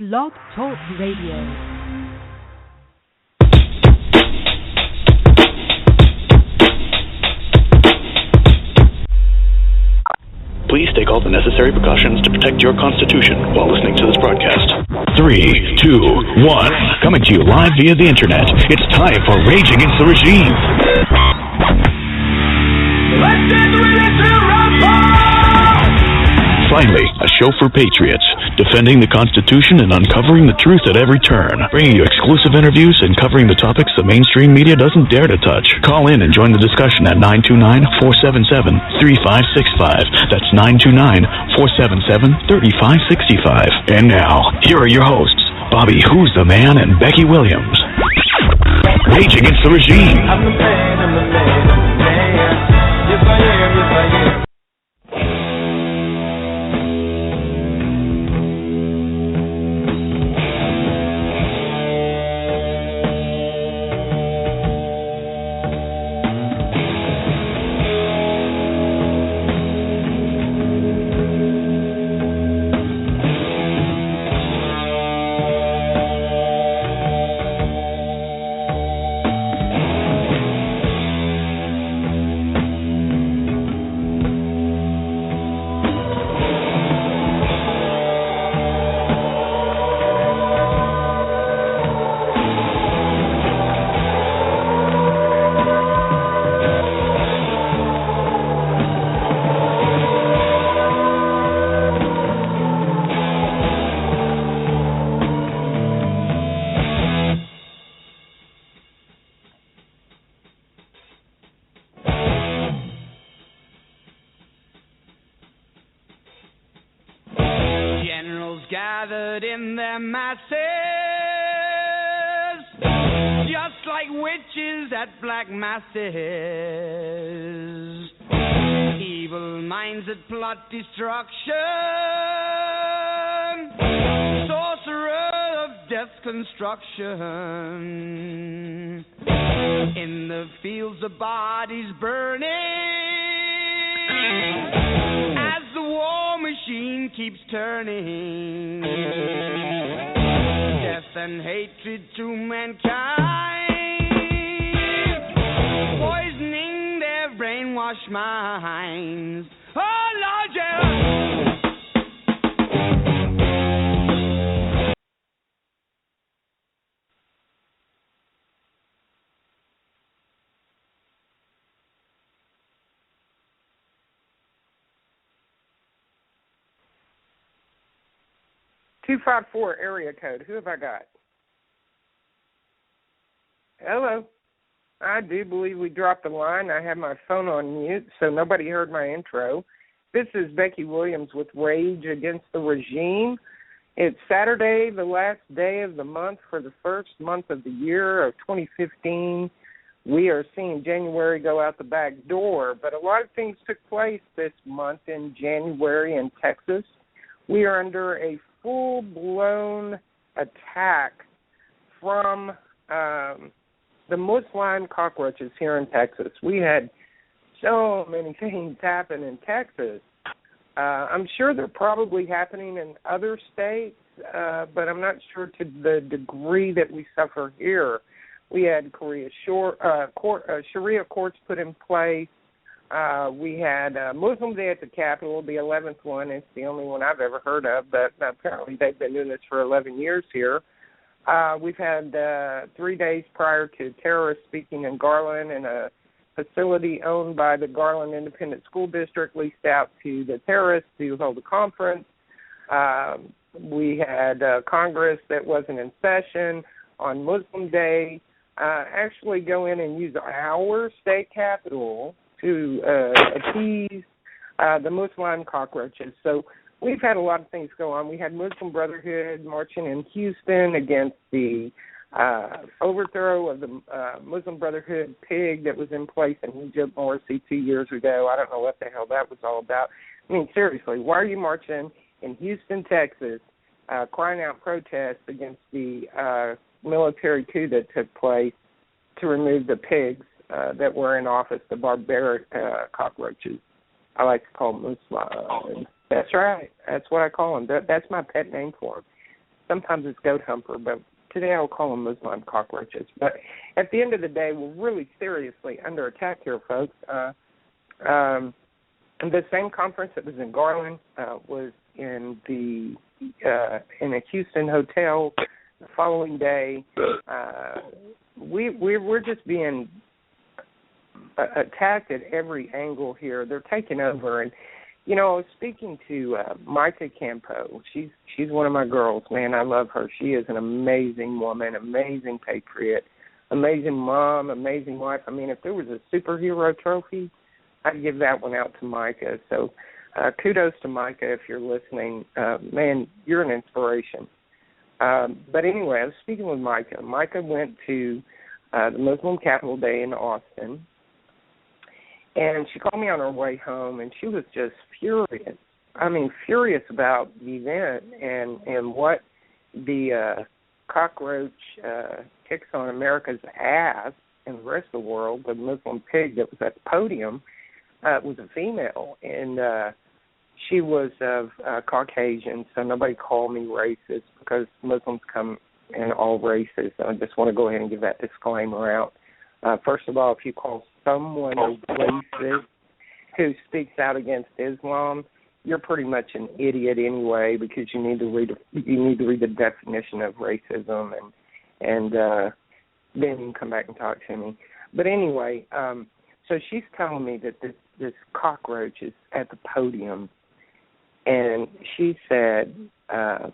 Blog Talk Radio. Please take all the necessary precautions to protect your constitution while listening to this broadcast. 3, 2, 1. Coming to you live via the internet. It's time for Rage Against the Regime. Let's get ready to rumble! Finally, a show for patriots, defending the Constitution and uncovering the truth at every turn, bringing you exclusive interviews and covering the topics the mainstream media doesn't dare to touch. Call in and join the discussion at 929-477-3565. That's 929-477-3565. And now, here are your hosts, Bobby Who's the Man and Becky Williams. Rage Against the Regime. I'm the man, I'm the man, I'm the man. Yes, I am, yes, I am. Gathered in their masses, just like witches at black masses. Evil minds that plot destruction, sorcerer of death's construction. In the fields of bodies burning, as the war machine keeps turning, death and hatred to mankind, poisoning their brainwashed minds. Oh Lord, yeah. 254 area code. Who have I got? Hello. I do believe we dropped the line. I have my phone on mute, so nobody heard my intro. This is Becky Williams with Rage Against the Regime. It's Saturday, the last day of the month for the first month of the year of 2015. We are seeing January go out the back door, but a lot of things took place this month in January in Texas. We are under a full-blown attack from the Muslim cockroaches here in Texas. We had so many things happen in Texas. I'm sure they're probably happening in other states, but I'm not sure to the degree that we suffer here. We had Sharia courts put in place. We had Muslim Day at the Capitol, the 11th one. It's the only one I've ever heard of, but apparently they've been doing this for 11 years here. We've had 3 days prior to terrorists speaking in Garland, and a facility owned by the Garland Independent School District leased out to the terrorists to hold a conference. We had Congress that wasn't in session on Muslim Day actually go in and use our state capitol to appease the Muslim cockroaches. So we've had a lot of things go on. We had Muslim Brotherhood marching in Houston against the overthrow of the Muslim Brotherhood pig that was in place in Egypt, Morsi, 2 years ago. I don't know what the hell that was all about. I mean, seriously, why are you marching in Houston, Texas, crying out protests against the military coup that took place to remove the pigs that were in office, the barbaric cockroaches? I like to call them Muslim. That's right. That's what I call them. That's my pet name for them. sometimes it's goat humper, but today I'll call them Muslim cockroaches. But at the end of the day, we're really seriously under attack here, folks. The same conference that was in Garland was in a Houston hotel the following day. We're just being attacked at every angle here. They're taking over, and I was speaking to Micah Campo. She's one of my girls. Man, I love her. She is an amazing woman, amazing patriot, amazing mom, amazing wife. I mean, if there was a superhero trophy, I'd give that one out to Micah. So kudos to Micah if you're listening. Man, you're an inspiration. But anyway, I was speaking with Micah. Micah went to the Muslim Capital Day in Austin, and she called me on her way home, and she was just furious. I mean, furious about the event and what the cockroach kicks on America's ass and the rest of the world. The Muslim pig that was at the podium was a female, and she was of Caucasian, so nobody called me racist because Muslims come in all races. I just want to go ahead and give that disclaimer out. First of all, if you call someone a racist who speaks out against Islam, you're pretty much an idiot anyway, because you need to read the definition of racism, and then you can come back and talk to me. But anyway, so she's telling me that this cockroach is at the podium, and she said that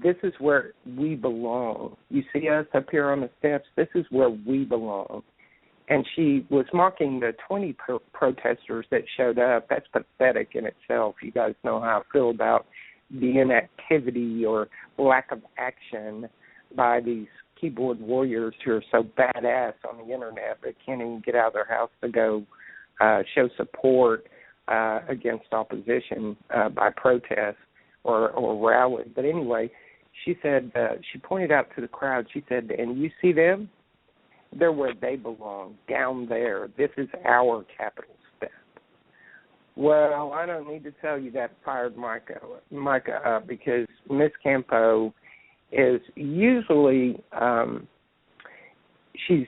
this is where we belong. You see us up here on the steps? This is where we belong. And she was mocking the 20 protesters that showed up. That's pathetic in itself. You guys know how I feel about the inactivity or lack of action by these keyboard warriors who are so badass on the Internet but can't even get out of their house to go show support against opposition by protest or rally. But anyway, she said, she pointed out to the crowd, she said, and you see them? They're where they belong, down there. This is our capital step. Well, I don't need to tell you that fired Micah up, because Miss Campo is usually, she's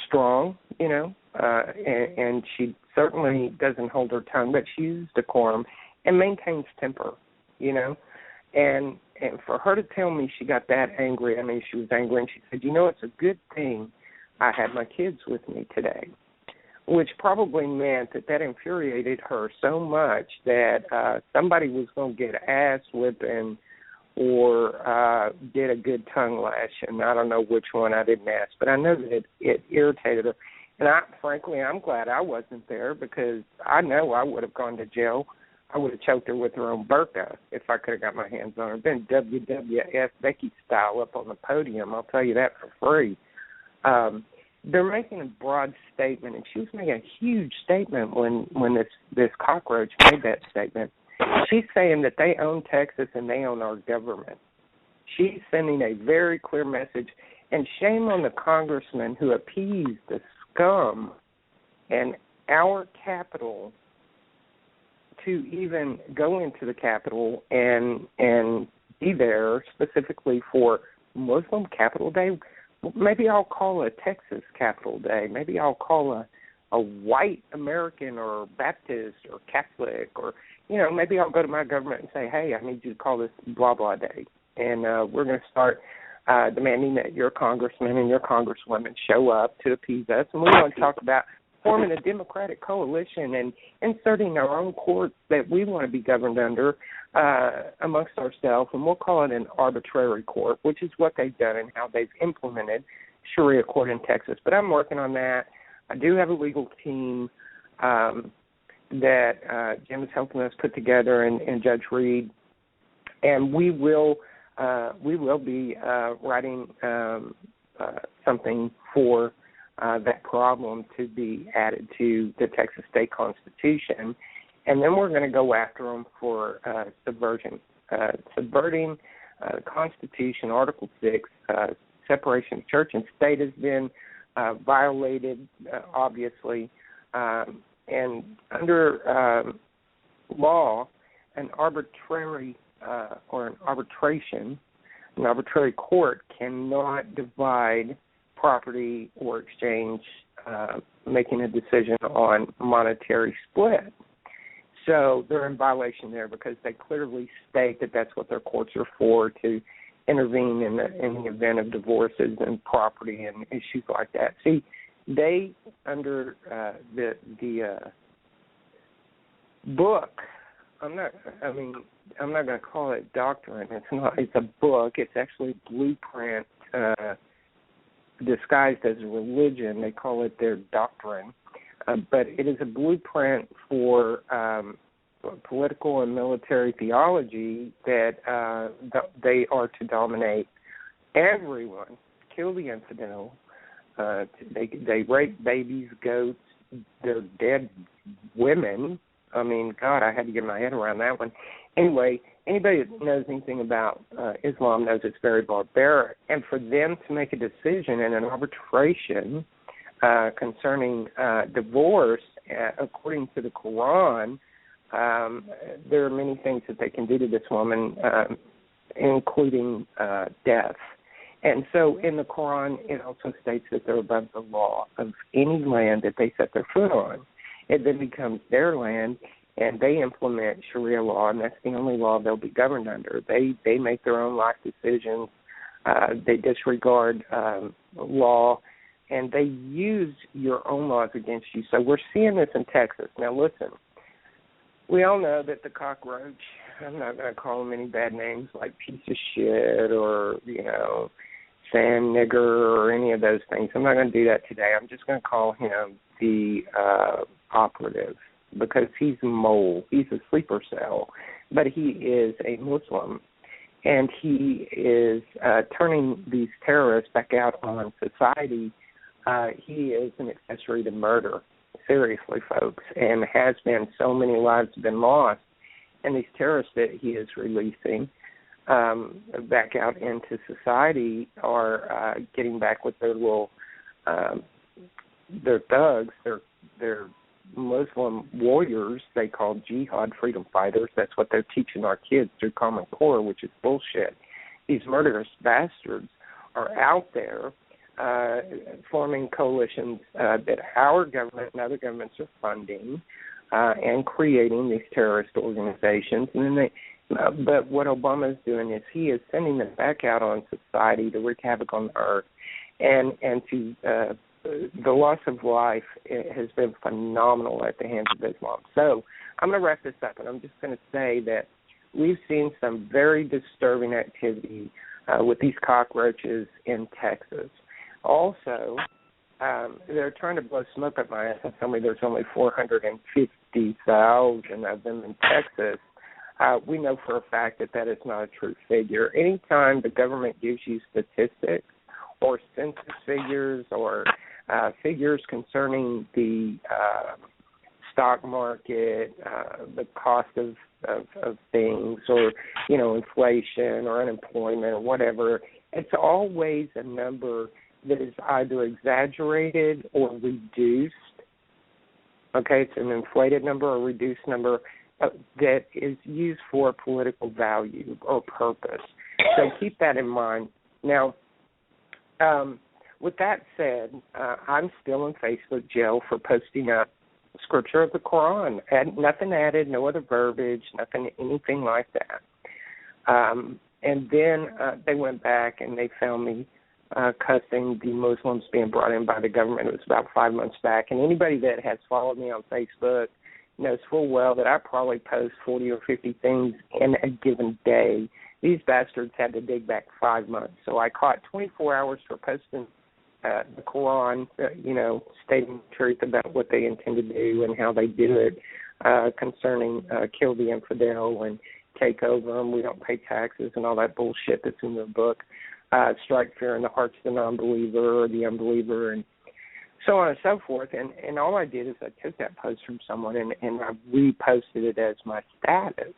strong, and she certainly doesn't hold her tongue, but she uses decorum and maintains temper, And for her to tell me she got that angry, I mean, she was angry, and she said, it's a good thing I had my kids with me today, which probably meant that infuriated her so much that somebody was going to get ass whipping or get a good tongue lashing. I don't know which one, I didn't ask, but I know that it irritated her. And frankly, I'm glad I wasn't there, because I know I would have gone to jail. I would have choked her with her own burqa if I could have got my hands on her. Been WWF Becky style up on the podium, I'll tell you that for free. They're making a broad statement, and she was making a huge statement when this cockroach made that statement. She's saying that they own Texas and they own our government. She's sending a very clear message, and shame on the congressman who appeased the scum in our capital to even go into the Capitol and be there specifically for Muslim Capital Day. Maybe I'll call a Texas Capital Day. Maybe I'll call a white American or Baptist or Catholic, or, maybe I'll go to my government and say, hey, I need you to call this blah, blah day. And we're going to start demanding that your congressmen and your congresswomen show up to appease us. And we're going to talk about forming a democratic coalition and inserting our own courts that we want to be governed under amongst ourselves, and we'll call it an arbitrary court, which is what they've done and how they've implemented Sharia court in Texas. But I'm working on that. I do have a legal team that Jim is helping us put together, and Judge Reed, and we will be writing something for that problem to be added to the Texas State Constitution, and then we're going to go after them for subverting the Constitution. Article 6, separation of church and state, has been violated, obviously, and under law, an arbitrary or an arbitration, an arbitrary court cannot divide property or exchange, making a decision on monetary split. So they're in violation there because they clearly state that that's what their courts are for, to intervene in the event of divorces and property and issues like that. See, they, under the book, I'm not going to call it doctrine. It's not. It's a book. It's actually a blueprint disguised as a religion. They call it their doctrine. But it is a blueprint for political and military theology that they are to dominate everyone, kill the infidel. They rape babies, goats, they're dead women. I mean, God, I had to get my head around that one. Anyway, anybody that knows anything about Islam knows it's very barbaric. And for them to make a decision in an arbitration concerning divorce, according to the Quran, there are many things that they can do to this woman, including death. And so in the Quran, it also states that they're above the law of any land that they set their foot on. It then becomes their land, and they implement Sharia law, and that's the only law they'll be governed under. They make their own life decisions. They disregard law, and they use your own laws against you. So we're seeing this in Texas. Now, listen, we all know that the cockroach, I'm not going to call him any bad names like piece of shit or, sand nigger or any of those things. I'm not going to do that today. I'm just going to call him the operative because he's a mole. He's a sleeper cell, but he is a Muslim. And he is turning these terrorists back out on society. He is an accessory to murder, seriously, folks, and has been. So many lives have been lost. And these terrorists that he is releasing back out into society are getting back with their little, their thugs, their Muslim warriors, they call jihad freedom fighters. That's what they're teaching our kids through Common Core, which is bullshit. These murderous bastards are out there forming coalitions that our government and other governments are funding and creating these terrorist organizations. And then but what Obama is doing is he is sending them back out on society to wreak havoc on the earth, and to the loss of life has been phenomenal at the hands of Islam. So I'm going to wrap this up, and I'm just going to say that we've seen some very disturbing activity with these cockroaches in Texas. Also, they're trying to blow smoke up my ass and tell me there's only 450,000 of them in Texas. We know for a fact that is not a true figure. Anytime the government gives you statistics or census figures or figures concerning the stock market, the cost of things, or inflation or unemployment or whatever, it's always a number that is either exaggerated or reduced. Okay, it's an inflated number or reduced number that is used for political value or purpose. So keep that in mind. Now, with that said, I'm still in Facebook jail for posting up scripture of the Quran. Nothing added, no other verbiage, anything like that. And then they went back and they found me cussing the Muslims being brought in by the government. It was about 5 months back. And anybody that has followed me on Facebook knows full well that I probably post 40 or 50 things in a given day. These bastards had to dig back 5 months. So I caught 24 hours for posting the Quran, stating the truth about what they intend to do and how they do it, concerning kill the infidel and take over them, we don't pay taxes and all that bullshit that's in their book, strike fear in the hearts of the non-believer or the unbeliever, and so on and so forth. And all I did is I took that post from someone and I reposted it as my status.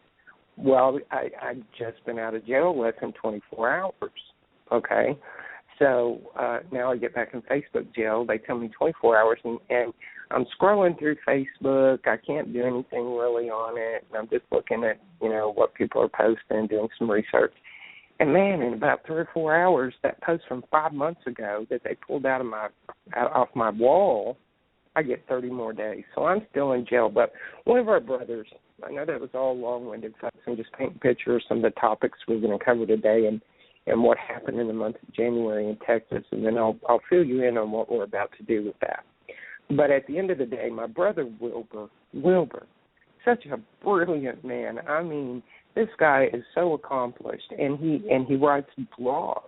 Well, I'd just been out of jail less than 24 hours, okay? So now I get back in Facebook jail. They tell me 24 hours, and I'm scrolling through Facebook. I can't do anything really on it. I'm just looking at, what people are posting, doing some research. And, man, in about 3 or 4 hours, that post from 5 months ago that they pulled off my wall, I get 30 more days. So I'm still in jail. But one of our brothers, I know that was all long-winded, folks. I'm just painting pictures of some of the topics we're going to cover today and what happened in the month of January in Texas, and then I'll fill you in on what we're about to do with that. But at the end of the day, my brother Wilbur, such a brilliant man. I mean, this guy is so accomplished, and he writes blogs.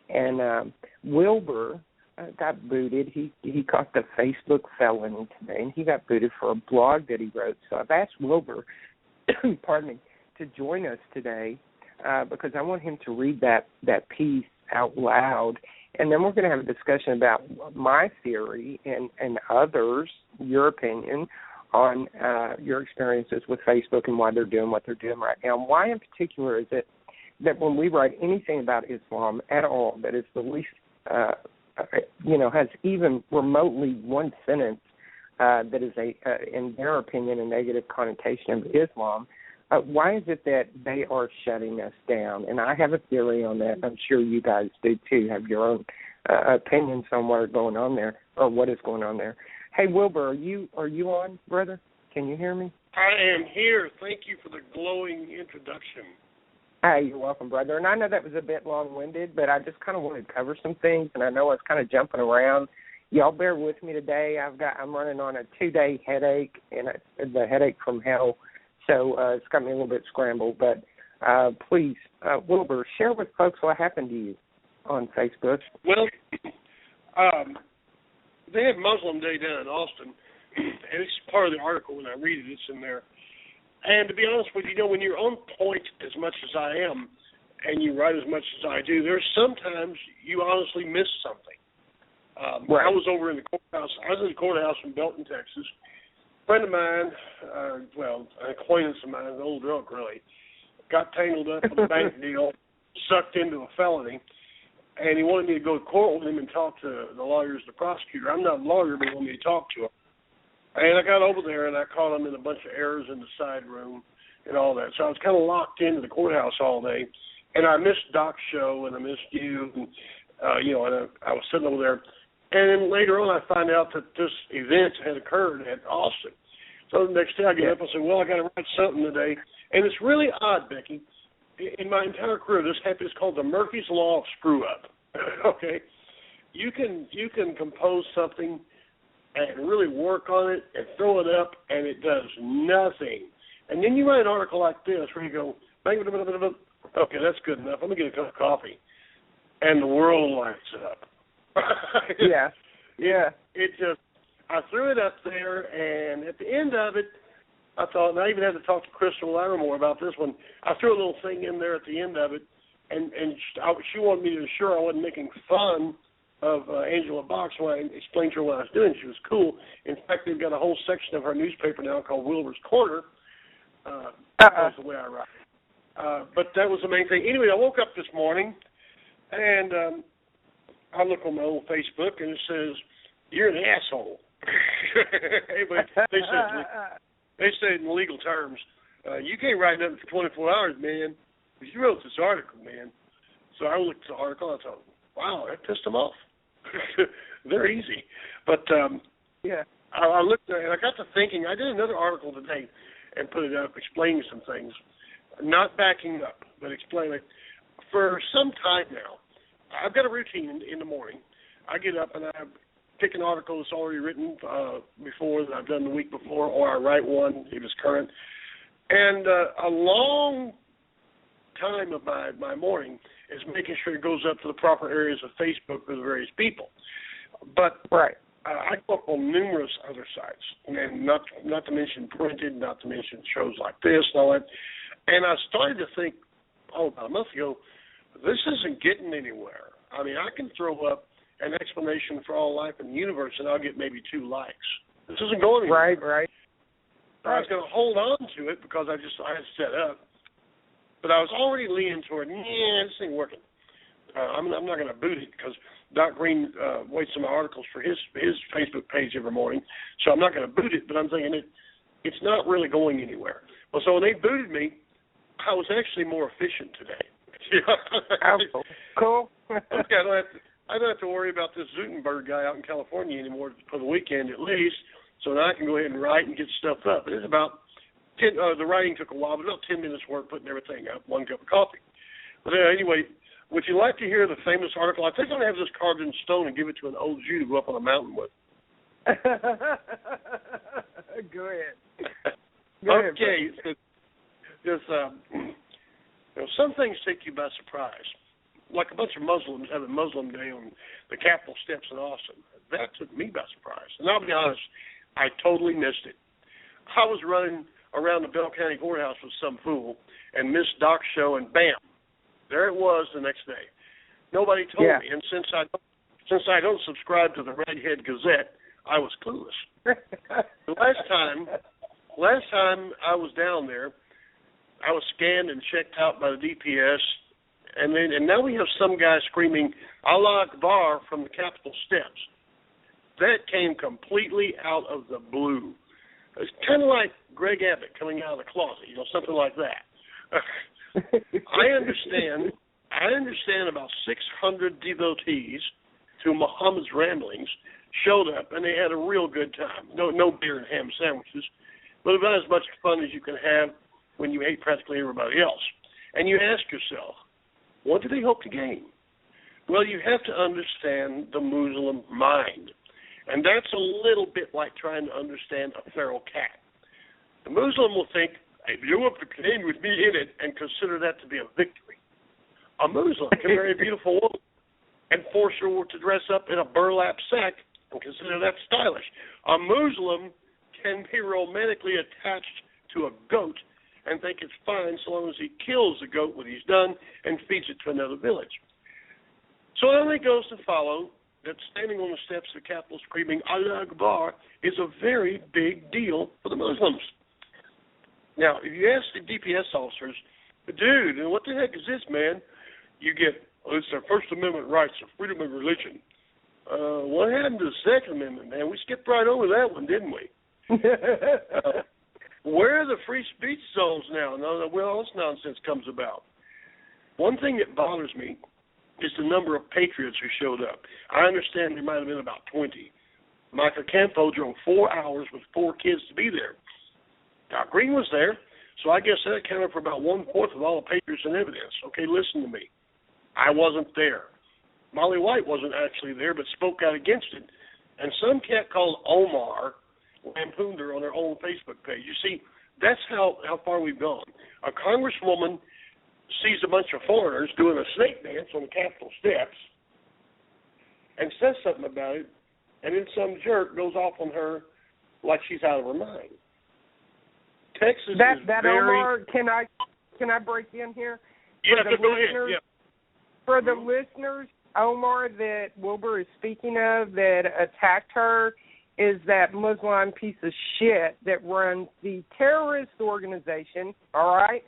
And Wilbur got booted. He caught the Facebook felony today, and he got booted for a blog that he wrote. So I've asked Wilbur, pardon me, to join us today because I want him to read that piece out loud. And then we're going to have a discussion about my theory and others, your opinion, on your experiences with Facebook and why they're doing what they're doing right now. And why in particular is it that when we write anything about Islam at all that is the least, has even remotely one sentence that is, in their opinion, a negative connotation of Islam, why is it that they are shutting us down? And I have a theory on that. I'm sure you guys do too. Have your own opinions on what is going on there, or what is going on there. Hey, Wilbur, are you on, brother? Can you hear me? I am here. Thank you for the glowing introduction. Hey, you're welcome, brother. And I know that was a bit long-winded, but I just kind of wanted to cover some things, and I know I was kind of jumping around. Y'all bear with me today. I'm running on a 2-day headache, and it's the headache from hell. So it's got me a little bit scrambled. But please, Wilbur, share with folks what happened to you on Facebook. Well, they had Muslim Day down in Austin, and it's part of the article. When I read it, it's in there. And to be honest with you, when you're on point as much as I am and you write as much as I do, there's sometimes you honestly miss something. Right. I was over in the courthouse. I was in the courthouse in Belton, Texas. A friend of mine, an acquaintance of mine, an old drunk really, got tangled up in a bank deal, sucked into a felony, and he wanted me to go to court with him and talk to the lawyers, the prosecutor. I'm not a lawyer, but he wanted me to talk to him. And I got over there, and I caught him in a bunch of errors in the side room and all that. So I was kind of locked into the courthouse all day, and I missed Doc's show, and I missed you, and, and I was sitting over there. And then later on, I find out that this event had occurred at Austin. So the next day I get up and say, well, I got to write something today. And it's really odd, Becky. In my entire career, this happened. It's called the Murphy's Law of Screw Up. Okay? You can compose something and really work on it and throw it up, and it does nothing. And then you write an article like this where you go, okay, that's good enough. Let me get a cup of coffee. And the world lights up. Yeah. It just, I threw it up there, and at the end of it, I thought, and I even had to talk to Crystal Larimore about this one. I threw a little thing in there at the end of it, and she wanted me to ensure I wasn't making fun of Angela Box when I explained to her what I was doing. She was cool. In fact, they've got a whole section of her newspaper now called Wilbur's Corner. That's the way I write. But that was the main thing. Anyway, I woke up this morning, and I look on my old Facebook, and it says, you're an asshole. Anyway, they said in legal terms, you can't write nothing for 24 hours, man, because you wrote this article, man. So I looked at the article, and I thought, wow, that pissed them off. They're easy. But I looked at it, and I got to thinking, I did another article today and put it up explaining some things, not backing up, but explaining. For some time now, I've got a routine in the morning. I get up and I pick an article that's already written before that I've done the week before, or I write one if it's current. And a long time of my morning is making sure it goes up to the proper areas of Facebook for the various people. But I go up on numerous other sites, and not to mention printed, not to mention shows like this and all that. And I started to think, about a month ago, this isn't getting anywhere. I mean, I can throw up an explanation for all life in the universe, and I'll get maybe 2 likes. This isn't going anywhere. Right. I was going to hold on to it because I had set up, but I was already leaning toward, this ain't working. I'm not going to boot it because Doc Green waits on my articles for his Facebook page every morning, so I'm not going to boot it. But I'm thinking it's not really going anywhere. Well, so when they booted me, I was actually more efficient today. Cool. Okay, I don't have to worry about this Zutenberg guy out in California anymore for the weekend at least. So now I can go ahead and write and get stuff up. It's about 10. The writing took a while, but about 10 minutes work putting everything up. 1 cup of coffee. But anyway, would you like to hear the famous article? I think I'm going to have this carved in stone and give it to an old Jew to go up on a mountain with. Go ahead. Okay. Some things take you by surprise. Like a bunch of Muslims having Muslim Day on the Capitol steps in Austin. That took me by surprise. And I'll be honest, I totally missed it. I was running around the Bell County Courthouse with some fool and missed Doc's show, and bam, there it was the next day. Nobody told me, and since I don't subscribe to the Redhead Gazette, I was clueless. The last time I was down there, I was scanned and checked out by the DPS, and now we have some guy screaming Allah Akbar from the Capitol steps. That came completely out of the blue. It's kind of like Greg Abbott coming out of the closet, something like that. I understand about 600 devotees to Muhammad's ramblings showed up, and they had a real good time. No beer and ham sandwiches, but about as much fun as you can have when you hate practically everybody else. And you ask yourself, what do they hope to gain? Well, you have to understand the Muslim mind. And that's a little bit like trying to understand a feral cat. The Muslim will think, hey, you have to claim with me in it, and consider that to be a victory. A Muslim can marry a beautiful woman and force her to dress up in a burlap sack and consider that stylish. A Muslim can be romantically attached to a goat and think it's fine so long as he kills the goat when he's done and feeds it to another village. So it only goes to follow that standing on the steps of the Capitol screaming Allah Akbar is a very big deal for the Muslims. Now, if you ask the DPS officers, dude, what the heck is this, man? You get, it's our First Amendment rights, of freedom of religion. What happened to the Second Amendment, man? We skipped right over that one, didn't we? Where are the free speech zones now? Where all this nonsense comes about? One thing that bothers me is the number of patriots who showed up. I understand there might have been about 20. Micah Campo drove 4 hours with 4 kids to be there. Doc Green was there, so I guess that accounted for about 1/4 of all the patriots in evidence. Okay, listen to me. I wasn't there. Molly White wasn't actually there, but spoke out against it. And some cat called Omar lampooned her on her own Facebook page. You see, that's how far we've gone. A congresswoman sees a bunch of foreigners doing a snake dance on the Capitol steps and says something about it, and then some jerk goes off on her like she's out of her mind. Texas is very... Omar, can I break in here? Yeah, go ahead. Yeah. For the listeners, Omar that Wilbur is speaking of that attacked her is that Muslim piece of shit that runs the terrorist organization, all right?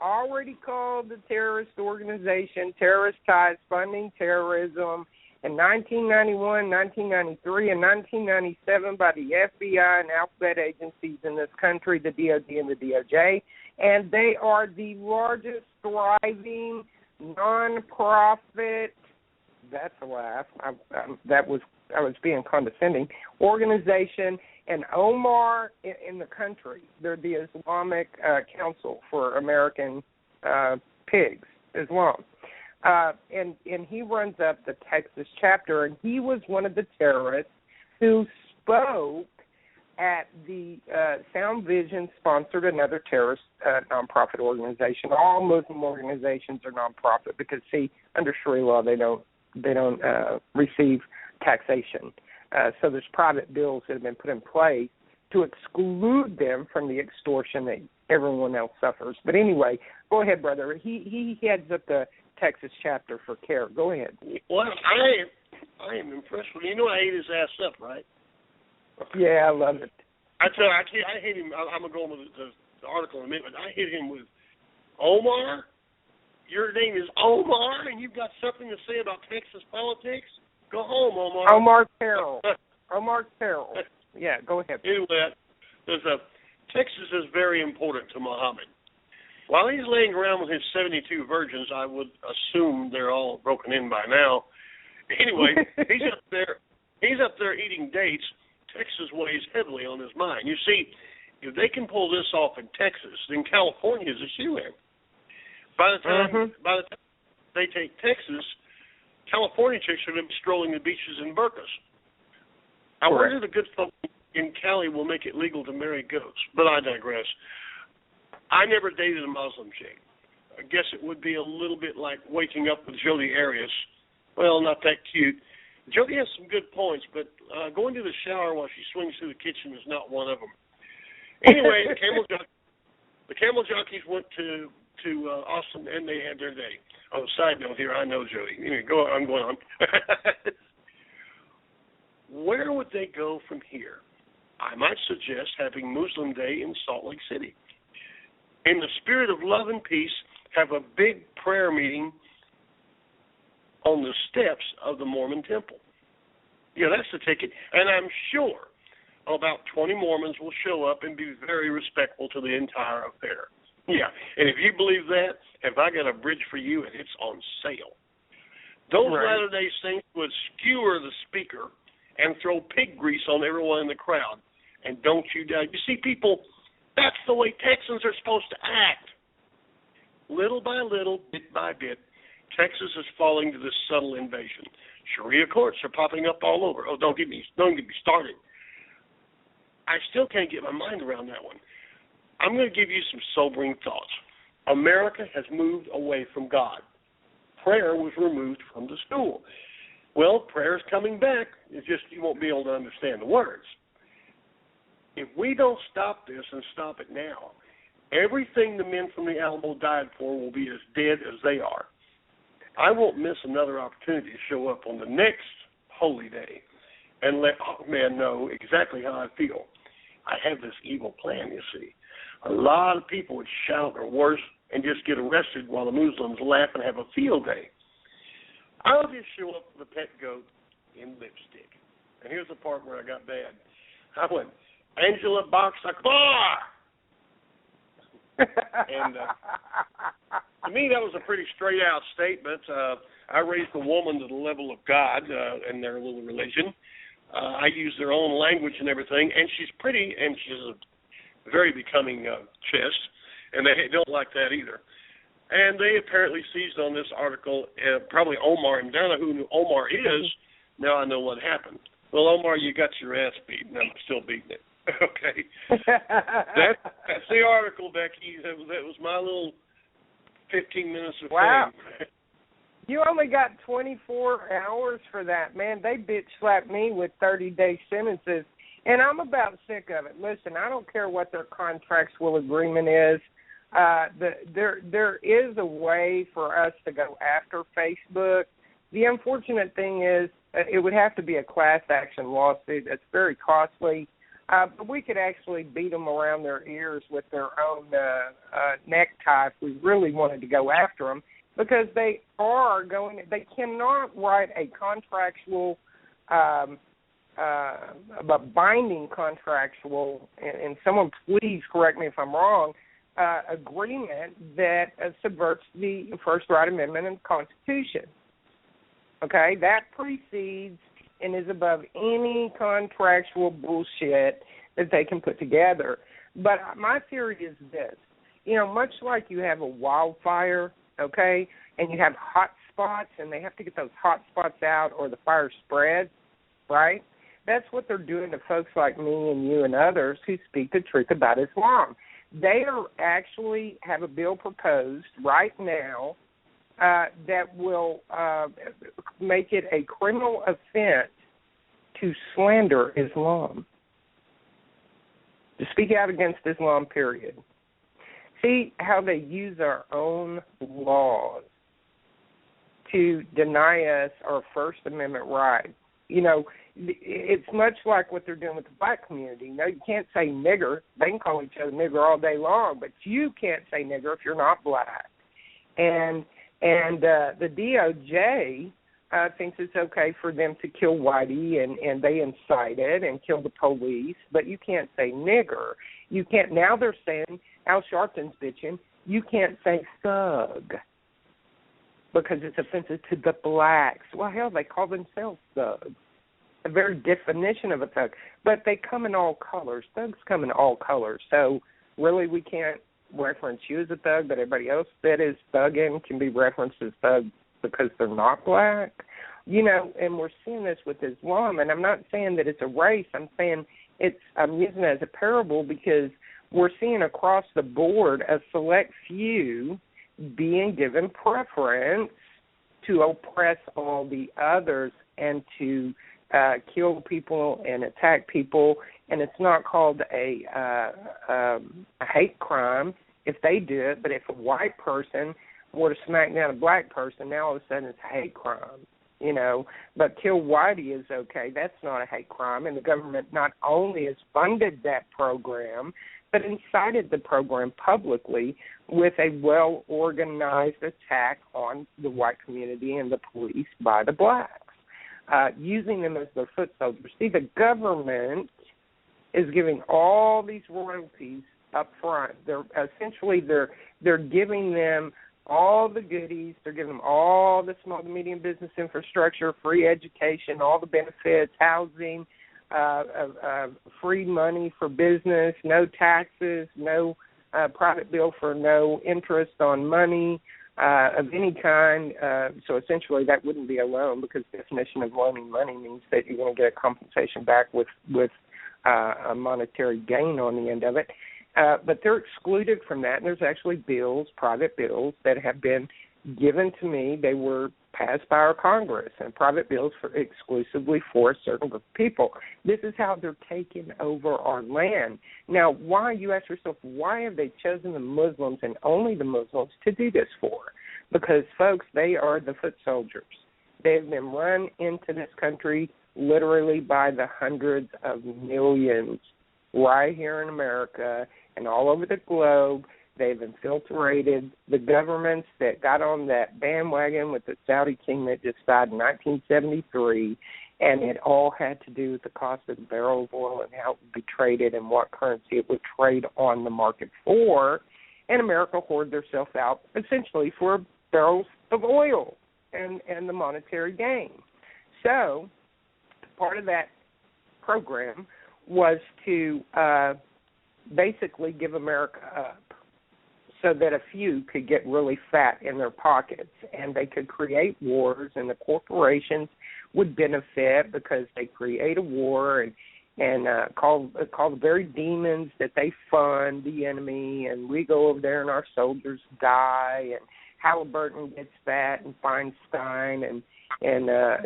Already called the terrorist organization, Terrorist Ties Funding Terrorism, in 1991, 1993, and 1997 by the FBI and alphabet agencies in this country, the DOD and the DOJ. And they are the largest thriving nonprofit, that's a laugh, I was being condescending, organization, and Omar in the country. They're the Islamic Council for American Pigs, Islam. And he runs up the Texas chapter, and he was one of the terrorists who spoke at the Sound Vision sponsored another terrorist nonprofit organization. All Muslim organizations are nonprofit because, see, under Sharia law they don't receive taxation. So there's private bills that have been put in place to exclude them from the extortion that everyone else suffers. But anyway, go ahead, brother. He heads up the Texas chapter for CARE. Go ahead. Well, I am impressed with him. You know I ate his ass up, right? Yeah, I love it. I tell you, I hate him. I'm going to go into the article in a minute, but I hit him with Omar. your name is Omar and you've got something to say about Texas politics, go home, Omar. Omar Terrell. Omar Terrell. Yeah, go ahead. Anyway, Texas is very important to Muhammad. While he's laying around with his 72 virgins, I would assume they're all broken in by now. Anyway, he's up there eating dates. Texas weighs heavily on his mind. You see, if they can pull this off in Texas, then California is a shoe-in. By the time they take Texas, California chicks are going to be strolling the beaches in burqas. I wonder if the good folk in Cali will make it legal to marry goats. But I digress. I never dated a Muslim chick. I guess it would be a little bit like waking up with Jodi Arias. Well, not that cute. Jodi has some good points, but going to the shower while she swings through the kitchen is not one of them. Anyway, the camel jockeys went to Austin, and they had their day. Oh, side note here, I know Jodi. Anyway, I'm going on. Where would they go from here? I might suggest having Muslim Day in Salt Lake City. In the spirit of love and peace, have a big prayer meeting on the steps of the Mormon temple. Yeah, that's the ticket. And I'm sure about 20 Mormons will show up and be very respectful to the entire affair. Yeah, and if you believe that, have I got a bridge for you, and it's on sale. Those Latter-day Saints would skewer the speaker and throw pig grease on everyone in the crowd. And don't you doubt. You see, people, that's the way Texans are supposed to act. Little by little, bit by bit, Texas is falling to this subtle invasion. Sharia courts are popping up all over. Oh, don't get me started. I still can't get my mind around that one. I'm going to give you some sobering thoughts. America has moved away from God. Prayer was removed from the school. Well, prayer is coming back. It's just you won't be able to understand the words. If we don't stop this and stop it now, everything the men from the Alamo died for will be as dead as they are. I won't miss another opportunity to show up on the next holy day and let man know exactly how I feel. I have this evil plan, you see. A lot of people would shout or worse and just get arrested while the Muslims laugh and have a field day. I'll just show up with a pet goat in lipstick. And here's the part where I got bad. I went, Angela Box Akbar! And to me, that was a pretty straight-out statement. I raised a woman to the level of God in their little religion. I use their own language and everything, and she's pretty, and she's a very becoming chest, and they don't like that either. And they apparently seized on this article, probably Omar, and now who Omar is, now I know what happened. Well, Omar, you got your ass beat, and I'm still beating it. Okay. That's the article, Becky. That was my little 15 minutes of fame. You only got 24 hours for that, man. They bitch slapped me with 30-day sentences, and I'm about sick of it. Listen, I don't care what their contractual agreement is. There is a way for us to go after Facebook. The unfortunate thing is it would have to be a class action lawsuit. It's very costly. But we could actually beat them around their ears with their own necktie if we really wanted to go after them, because they cannot write a contractual, a binding contractual, and someone please correct me if I'm wrong, agreement that subverts the First Right Amendment in the Constitution. Okay, that precedes and is above any contractual bullshit that they can put together. But my theory is this. Much like you have a wildfire, okay, and you have hot spots, and they have to get those hot spots out or the fire spreads, right? That's what they're doing to folks like me and you and others who speak the truth about Islam. They are actually have a bill proposed right now that will make it a criminal offense to slander Islam, to speak out against Islam, period. See how they use our own laws to deny us our First Amendment rights. It's much like what they're doing with the black community. You can't say nigger. They can call each other nigger all day long, but you can't say nigger if you're not black. And And the DOJ thinks it's okay for them to kill Whitey, and they incited and kill the police, but you can't say nigger. You can't. Now they're saying, Al Sharpton's bitching, you can't say thug because it's offensive to the blacks. Well, hell, they call themselves thugs. The very definition of a thug. But they come in all colors. Thugs come in all colors. So really we can't reference you as a thug, but everybody else that is thugging can be referenced as thug because they're not black. You know, and we're seeing this with Islam, and I'm not saying that it's a race. I'm saying I'm using it as a parable because we're seeing across the board a select few being given preference to oppress all the others and to kill people and attack people, and it's not called a hate crime if they do it, but if a white person were to smack down a black person, now all of a sudden it's a hate crime, you know. But kill Whitey is okay. That's not a hate crime, and the government not only has funded that program, but incited the program publicly with a well-organized attack on the white community and the police by the blacks. Using them as their foot soldiers. See, the government is giving all these royalties up front. They're giving them all the goodies. They're giving them all the small to medium business infrastructure, free education, all the benefits, housing, free money for business, no taxes, no private bill for no interest on money. Of any kind, so essentially that wouldn't be a loan because the definition of loaning money means that you're going to get a compensation back with a monetary gain on the end of it. But they're excluded from that, and there's actually bills, private bills, that have been given to me. They were passed by our Congress, and private bills exclusively for a certain group of people. This is how they're taking over our land. Now, why, you ask yourself, why have they chosen the Muslims and only the Muslims to do this for? Because, folks, they are the foot soldiers. They have been run into this country literally by the hundreds of millions right here in America and all over the globe. They've infiltrated the governments that got on that bandwagon with the Saudi king that just died in 1973, and it all had to do with the cost of the barrel of oil and how it would be traded and what currency it would trade on the market for, and America hoarded herself out essentially for barrels of oil and the monetary gain. So part of that program was to basically give America up, so that a few could get really fat in their pockets, and they could create wars, and the corporations would benefit because they create a war and call the very demons that they fund the enemy, and we go over there and our soldiers die, and Halliburton gets fat, and Feinstein, and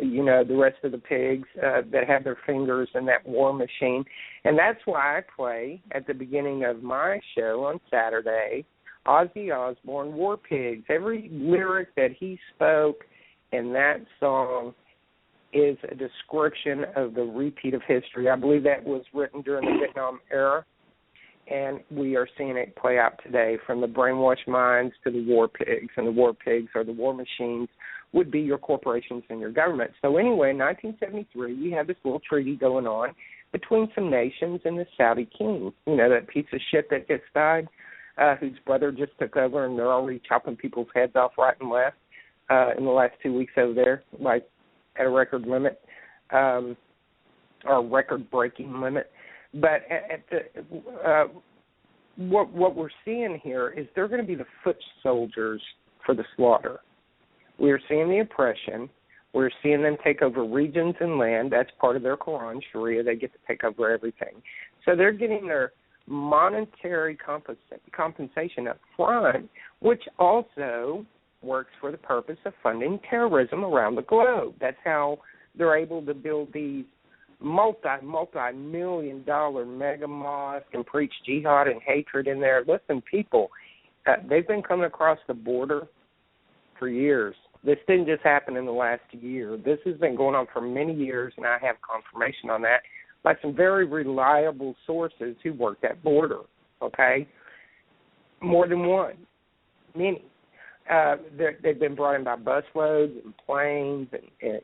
you know, the rest of the pigs that have their fingers in that war machine. And that's why I play at the beginning of my show on Saturday, Ozzy Osbourne, War Pigs. Every lyric that he spoke in that song is a description of the repeat of history. I believe that was written during the Vietnam era, and we are seeing it play out today, from the brainwashed minds to the war pigs, and the war pigs or the war machines would be your corporations and your government. So anyway, in 1973, we had this little treaty going on between some nations and the Saudi king, you know, that piece of shit that just died, whose brother just took over, and they're already chopping people's heads off right and left in the last 2 weeks over there, like at a record limit, or record-breaking limit. But what we're seeing here is they're going to be the foot soldiers for the slaughter. We're seeing the oppression. We're seeing them take over regions and land. That's part of their Quran, Sharia. They get to take over everything. So they're getting their monetary compensation up front, which also works for the purpose of funding terrorism around the globe. That's how they're able to build these multi-million-dollar mega mosques and preach jihad and hatred in there. Listen, people, they've been coming across the border for years. This didn't just happen in the last year. This has been going on for many years, and I have confirmation on that by some very reliable sources who work that border, okay? More than one, many. They've been brought in by busloads and planes and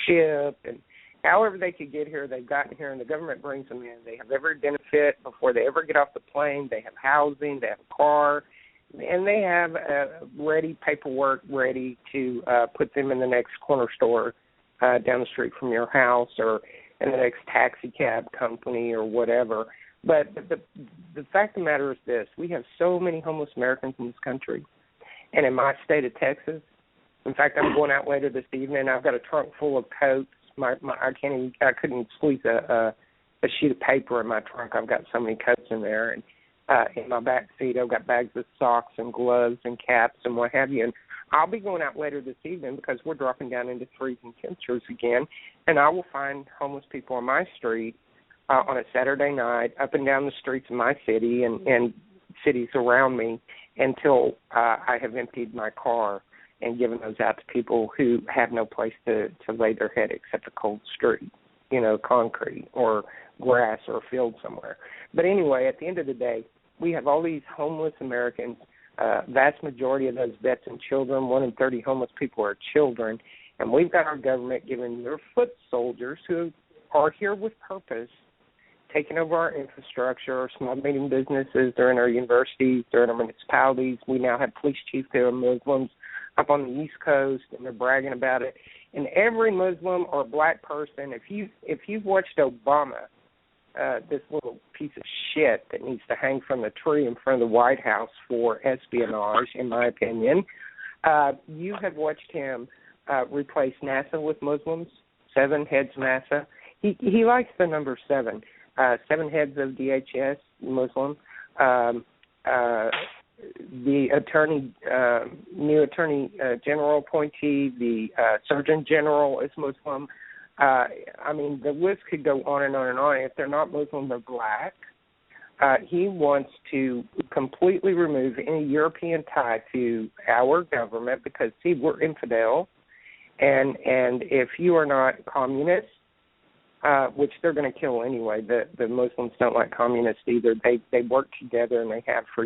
ship, and however they could get here, they've gotten here, and the government brings them in. They have every benefit before they ever get off the plane. They have housing, they have a car, and they have ready paperwork ready to put them in the next corner store down the street from your house, or in the next taxi cab company or whatever. But the fact of the matter is this: we have so many homeless Americans in this country. And in my state of Texas, in fact, I'm going out later this evening. I've got a trunk full of coats. I couldn't squeeze a sheet of paper in my trunk. I've got so many coats in there, and in my back seat, I've got bags of socks and gloves and caps and what have you. And I'll be going out later this evening because we're dropping down into freezing temperatures again, and I will find homeless people on my street on a Saturday night up and down the streets of my city and cities around me until I have emptied my car and given those out to people who have no place to lay their head except a cold street, concrete or grass or a field somewhere. But anyway, at the end of the day, we have all these homeless Americans. Vast majority of those vets and children, 1 in 30 homeless people are children, and we've got our government giving their foot soldiers who are here with purpose, taking over our infrastructure, our small medium businesses. They're in our universities, they're in our municipalities. We now have police chiefs who are Muslims up on the East Coast, and they're bragging about it. And every Muslim or black person, if you've watched Obama, this little piece of shit that needs to hang from the tree in front of the White House for espionage, in my opinion, you have watched him replace NASA with Muslims, 7 heads NASA. He likes the number 7. 7 heads of DHS, Muslim. The new attorney general appointee, the surgeon general is Muslim. The list could go on and on and on. If they're not Muslim, they're black. He wants to completely remove any European tie to our government because, see, we're infidel. And if you are not communist, which they're going to kill anyway. The Muslims don't like communists either. They work together and they have for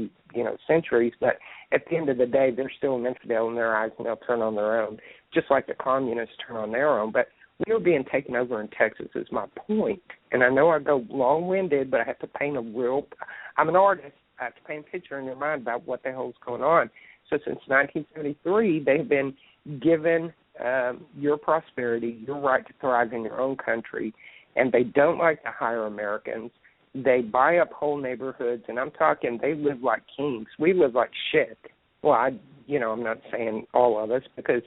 centuries. But at the end of the day, they're still an infidel in their eyes, and they'll turn on their own, just like the communists turn on their own. But we are being taken over in Texas is my point. And I know I go long-winded, but I have to paint I'm an artist. I have to paint a picture in your mind about what the hell's going on. So since 1973, they have been given your prosperity, your right to thrive in your own country, and they don't like to hire Americans. They buy up whole neighborhoods, and I'm talking they live like kings. We live like shit. Well, I'm not saying all of us because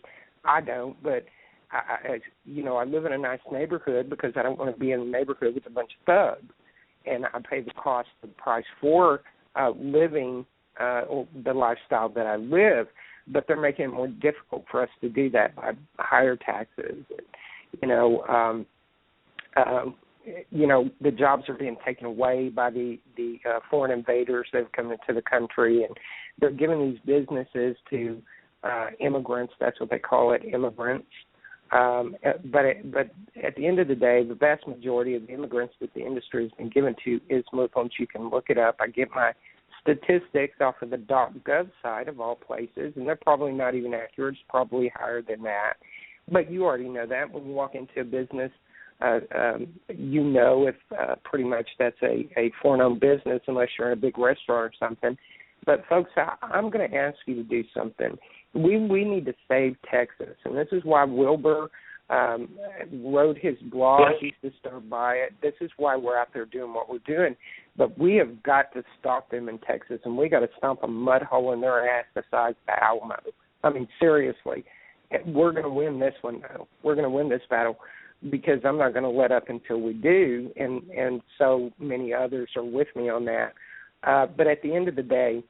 I don't, but I live in a nice neighborhood because I don't want to be in a neighborhood with a bunch of thugs, and I pay the price for living the lifestyle that I live. But they're making it more difficult for us to do that by higher taxes. The jobs are being taken away by the foreign invaders that have come into the country, and they're giving these businesses to immigrants. That's what they call it, immigrants. But at the end of the day, the vast majority of the immigrants that the industry has been given to is Muslims. You can look it up. I get my statistics off of the .gov site of all places, and they're probably not even accurate. It's probably higher than that. But you already know that when you walk into a business, if pretty much that's a foreign-owned business unless you're in a big restaurant or something. But, folks, I'm going to ask you to do something. We need to save Texas, and this is why Wilbur wrote his blog. He's disturbed by it. This is why we're out there doing what we're doing. But we have got to stop them in Texas, and we got to stomp a mud hole in their ass the size of the Alamo. I mean, seriously. We're going to win this one, though. We're going to win this battle because I'm not going to let up until we do, and so many others are with me on that. But at the end of the day,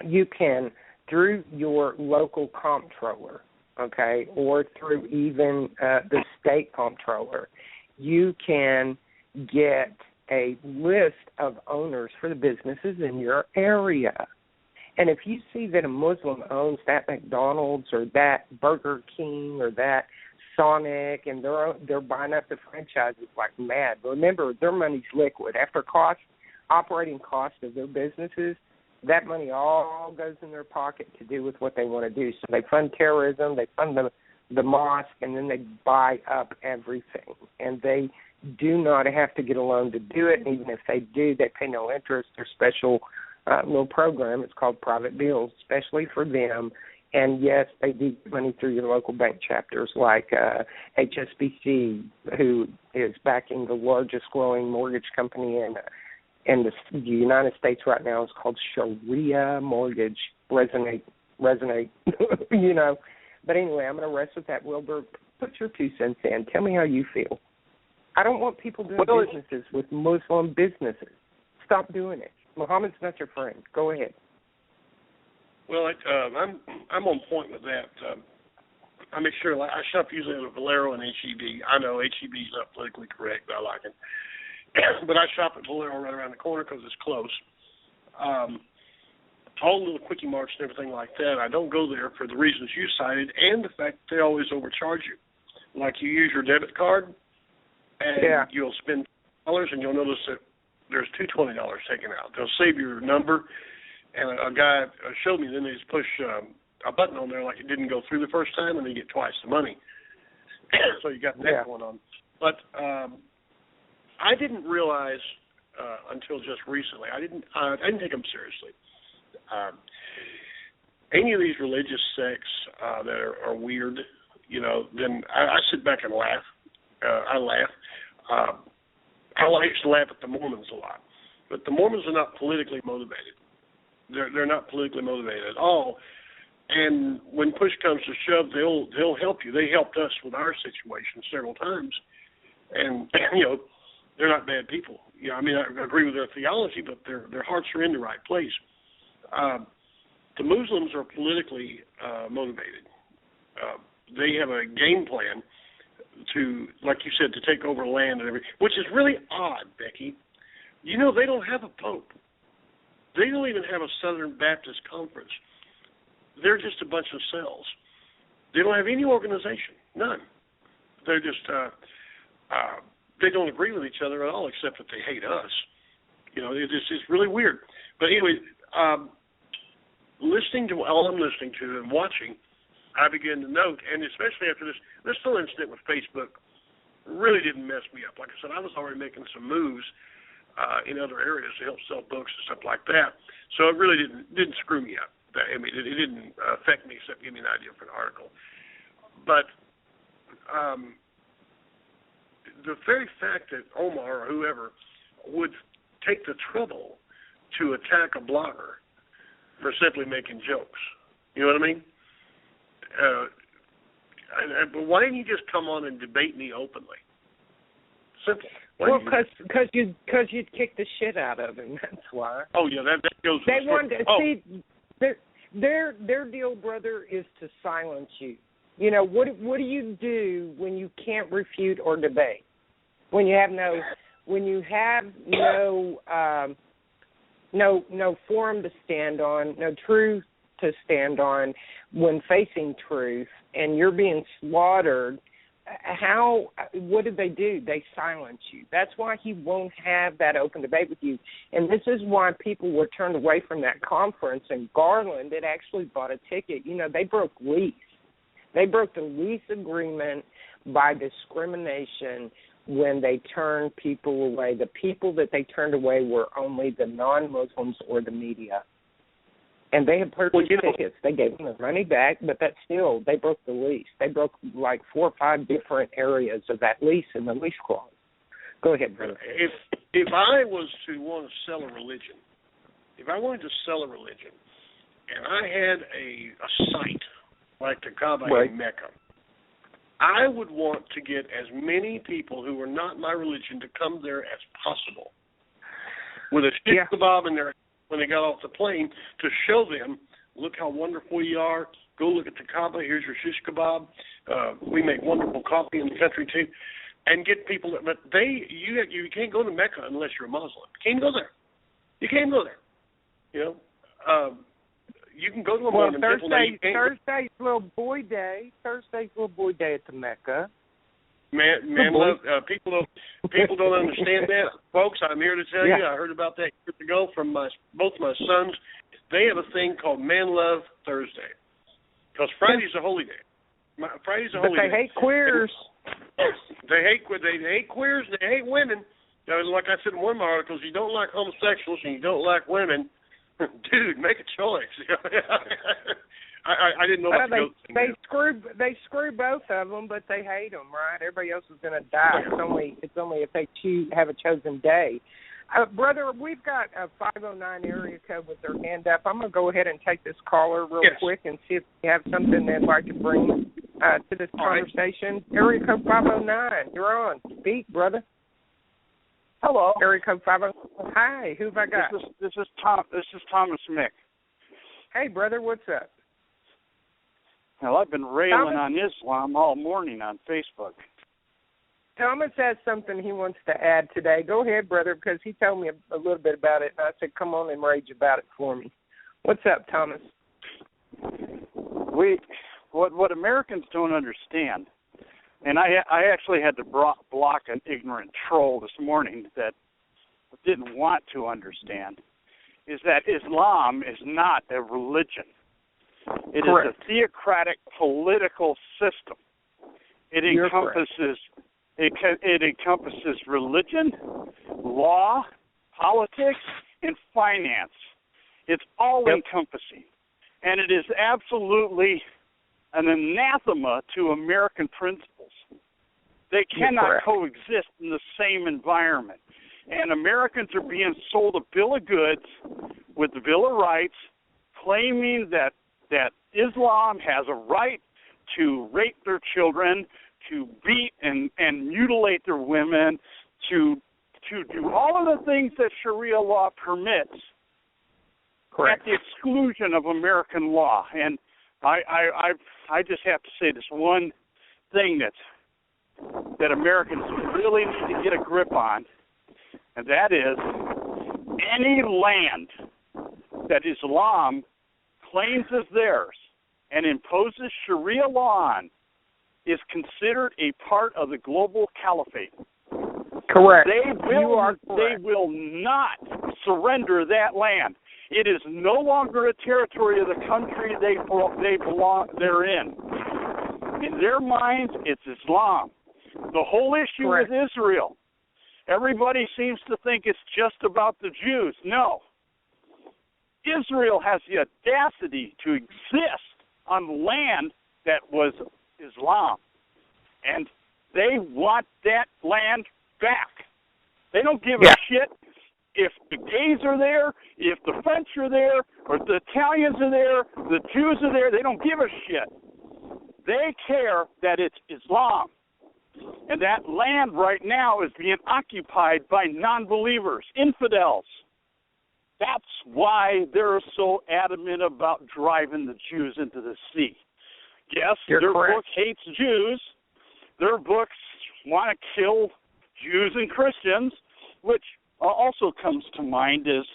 you can, through your local comptroller, okay, or through even the state comptroller, you can get a list of owners for the businesses in your area. And if you see that a Muslim owns that McDonald's or that Burger King or that Sonic, and they're buying up the franchises like mad, remember, their money's liquid. After operating costs of their businesses, that money all goes in their pocket to do with what they want to do. So they fund terrorism, they fund the mosque, and then they buy up everything. And they do not have to get a loan to do it. And even if they do, they pay no interest. Their special little program, it's called Private Bills, especially for them. And, yes, they do get money through your local bank chapters like HSBC, who is backing the largest growing mortgage company in the United States right now. It's called Sharia Mortgage. Resonate, you know. But anyway, I'm going to rest with that. Wilbur, put your 2 cents in. Tell me how you feel. I don't want people doing businesses with Muslim businesses. Stop doing it. Muhammad's not your friend. Go ahead. Well, I'm on point with that. I make sure I shop usually at a Valero and H-E-B. I know H-E-B is not politically correct, but I like it. But I shop at Valero right around the corner because it's close. All the little quickie marts and everything like that, I don't go there for the reasons you cited and the fact that they always overcharge you. Like you use your debit card and you'll spend $20 and you'll notice that there's $220 taken out. They'll save your number. And a guy showed me, then they just push a button on there like it didn't go through the first time, and then you get twice the money. So you got that going on. But I didn't realize until just recently. I didn't take them seriously. Any of these religious sects that are weird, you know, then I sit back and laugh. I laugh. I used to laugh at the Mormons a lot, but the Mormons are not politically motivated. They're not politically motivated at all. And when push comes to shove, they'll help you. They helped us with our situation several times. And, you know, they're not bad people. You know, I mean, I agree with their theology, but their hearts are in the right place. The Muslims are politically motivated. They have a game plan to, like you said, to take over land and everything, which is really odd, Becky. You know, they don't have a pope. They don't even have a Southern Baptist Conference. They're just a bunch of cells. They don't have any organization, none. They're just, they don't agree with each other at all except that they hate us. You know, it's really weird. But anyway, listening to all I'm listening to and watching, I begin to note, and especially after this little incident with Facebook really didn't mess me up. Like I said, I was already making some moves in other areas to help sell books and stuff like that. So it really didn't screw me up. I mean, it didn't affect me except give me an idea for an article. But the very fact that Omar or whoever would take the trouble to attack a blogger for simply making jokes, you know what I mean? But why didn't you just come on and debate me openly? Simple. Well, because you'd kick the shit out of him. That's why. Oh yeah, that goes. They wanted to see their deal, brother, is to silence you. You know what do you do when you can't refute or debate? When you have no forum to stand on, no truth to stand on when facing truth, and you're being slaughtered. What did they do? They silence you. That's why he won't have that open debate with you. And this is why people were turned away from that conference. And Garland had actually bought a ticket. You know, they broke lease. They broke the lease agreement by discrimination when they turned people away. The people that they turned away were only the non-Muslims or the media. And they had purchased tickets. They gave them their money back, but that still, they broke the lease. They broke like 4 or 5 different areas of that lease in the lease clause. Go ahead, brother. If I was to want to sell a religion, if I wanted to sell a religion, and I had a site like the Kaaba in Mecca, I would want to get as many people who are not my religion to come there as possible with a shish kebab in their when they got off the plane to show them, look how wonderful you are. Go look at the Kaaba. Here's your shish kebab. We make wonderful coffee in the country too, and get people. But you can't go to Mecca unless you're a Muslim. You can't go there. You can't go there. You know, you can go to a Mormon temple. Thursday's little boy day. Thursday's little boy day at the Mecca. People don't understand that, folks. I'm here to tell you, I heard about that years ago from both my sons. they have a thing called Man Love Thursday, because Friday's a holy day. Friday's a holy day. But they hate queers. They hate queers, and they hate women. Like I said in one of my articles, you don't like homosexuals and you don't like women. Dude, make a choice. I didn't know about the goat thing. They screw both of them, but they hate them, right? Everybody else is going to die. It's only if they have a chosen day. Brother, we've got a 509 area code with their hand up. I'm going to go ahead and take this caller real quick and see if you have something they'd like to bring to this conversation. Right. Area code 509. You're on. Speak, brother. Hello. Area code 509. Hi. Who have I got? This is Thomas Mick. Hey, brother. What's up? Well, I've been railing on Islam all morning on Facebook. Thomas has something he wants to add today. Go ahead, brother, because he told me a little bit about it, and I said, come on and rage about it for me. What's up, Thomas? What Americans don't understand, and I actually had to block an ignorant troll this morning that didn't want to understand, is that Islam is not a religion. It Correct. Is a theocratic political system. It encompasses religion, law, politics, and finance. It's all-encompassing. And it is absolutely an anathema to American principles. They cannot coexist in the same environment. And Americans are being sold a bill of goods with the Bill of Rights, claiming that Islam has a right to rape their children, to beat and mutilate their women, to do all of the things that Sharia law permits at the exclusion of American law. And I just have to say this one thing that Americans really need to get a grip on, and that is any land that Islam claims as theirs and imposes Sharia law on is considered a part of the global caliphate. Correct. They will not surrender that land. It is no longer a territory of the country they're in. In their minds, it's Islam. The whole issue with Israel, everybody seems to think it's just about the Jews. No. Israel has the audacity to exist on land that was Islam, and they want that land back. They don't give a shit if the gays are there, if the French are there, or if the Italians are there, the Jews are there. They don't give a shit. They care that it's Islam. And that land right now is being occupied by non-believers, infidels. That's why they're so adamant about driving the Jews into the sea. Yes, their book hates Jews. Their books want to kill Jews and Christians, which also comes to mind is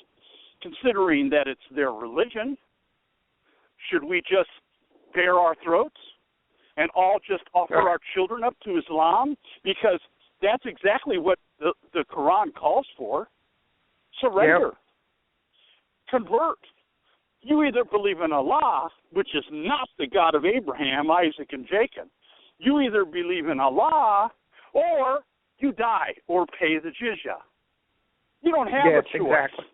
considering that it's their religion. Should we just bare our throats and all just offer our children up to Islam? Because that's exactly what the Quran calls for. Surrender. Convert. You either believe in Allah, which is not the God of Abraham, Isaac, and Jacob. You either believe in Allah, or you die or pay the jizya. You don't have a choice. Exactly.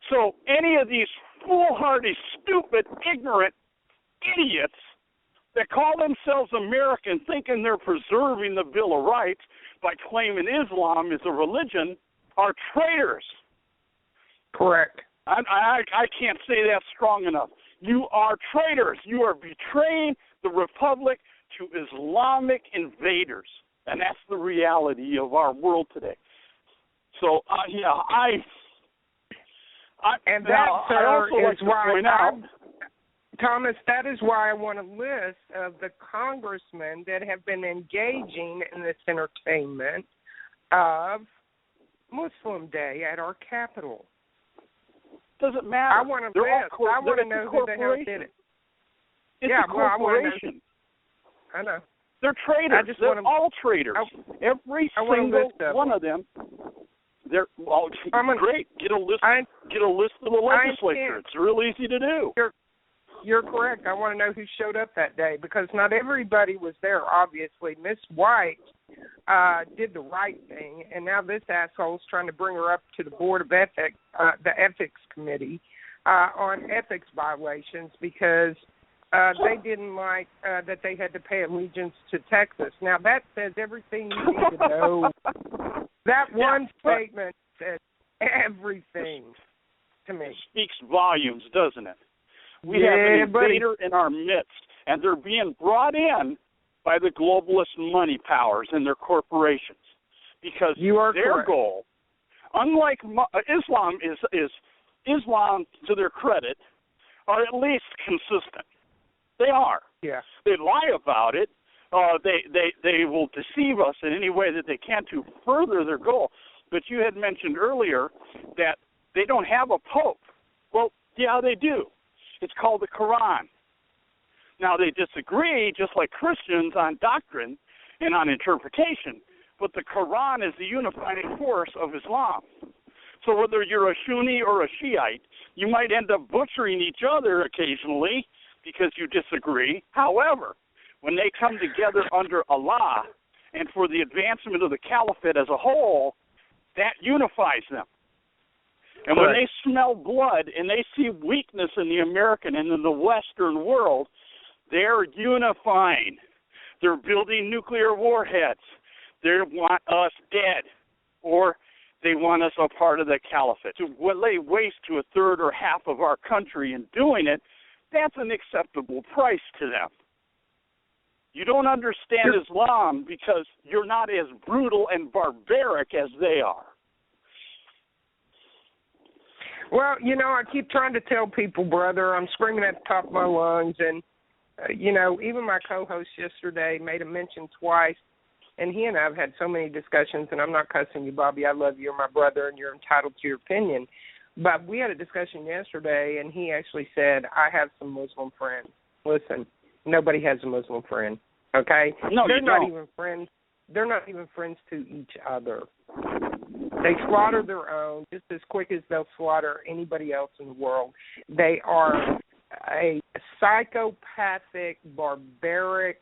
So any of these foolhardy, stupid, ignorant idiots that call themselves American thinking they're preserving the Bill of Rights by claiming Islam is a religion are traitors. Correct. I can't say that strong enough. You are traitors. You are betraying the Republic to Islamic invaders. And that's the reality of our world today. So, and that, sir, is why, Thomas, that is why I want a list of the congressmen that have been engaging in this entertainment of Muslim Day at our Capitol. Doesn't matter. I want to I want to know who the hell did it. It's a corporation. I know. They're traitors. They're all traitors. Every single one of them. Great. Get a list of the legislature. It's real easy to do. You're correct. I want to know who showed up that day because not everybody was there, obviously. Miss White did the right thing, and now this asshole's trying to bring her up to the Board of Ethics, the Ethics Committee, on ethics violations because they didn't like that they had to pay allegiance to Texas. Now, that says everything you need to know. That one statement says everything to me. It speaks volumes, doesn't it? We have an invader in our midst, and they're being brought in by the globalist money powers and their corporations because their goal, unlike Islam, is Islam, to their credit, are at least consistent. They are. Yeah. They lie about it. They will deceive us in any way that they can to further their goal. But you had mentioned earlier that they don't have a pope. Well, yeah, they do. It's called the Quran. Now, they disagree, just like Christians, on doctrine and on interpretation, but the Quran is the unifying force of Islam. So whether you're a Sunni or a Shiite, you might end up butchering each other occasionally because you disagree. However, when they come together under Allah and for the advancement of the caliphate as a whole, that unifies them. And when they smell blood and they see weakness in the American and in the Western world, they're unifying. They're building nuclear warheads. They want us dead, or they want us a part of the caliphate. To lay waste to a third or half of our country in doing it, that's an acceptable price to them. You don't understand Islam because you're not as brutal and barbaric as they are. Well, I keep trying to tell people, brother, I'm screaming at the top of my lungs, and, even my co-host yesterday made a mention twice, and he and I have had so many discussions, and I'm not cussing you, Bobby. I love you. You're my brother, and you're entitled to your opinion. But we had a discussion yesterday, and he actually said, I have some Muslim friends. Listen, nobody has a Muslim friend, okay? No, they're not even friends. They're not even friends to each other. They slaughter their own just as quick as they'll slaughter anybody else in the world. They are a psychopathic, barbaric,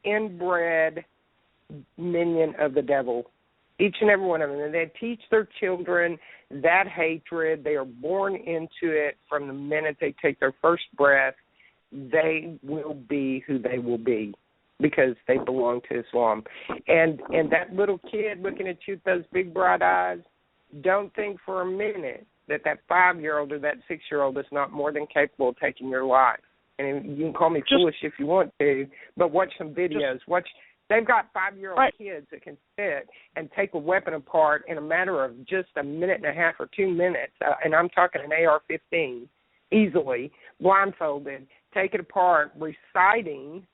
inbred minion of the devil, each and every one of them. And they teach their children that hatred. They are born into it from the minute they take their first breath. They will be who they will be because they belong to Islam. And that little kid looking at you with those big bright eyes, don't think for a minute that 5-year-old or that 6-year-old is not more than capable of taking your life. And you can call me foolish if you want to, but watch some videos. They've got 5-year-old kids that can sit and take a weapon apart in a matter of just a minute and a half or 2 minutes, and I'm talking an AR-15, easily, blindfolded, take it apart, reciting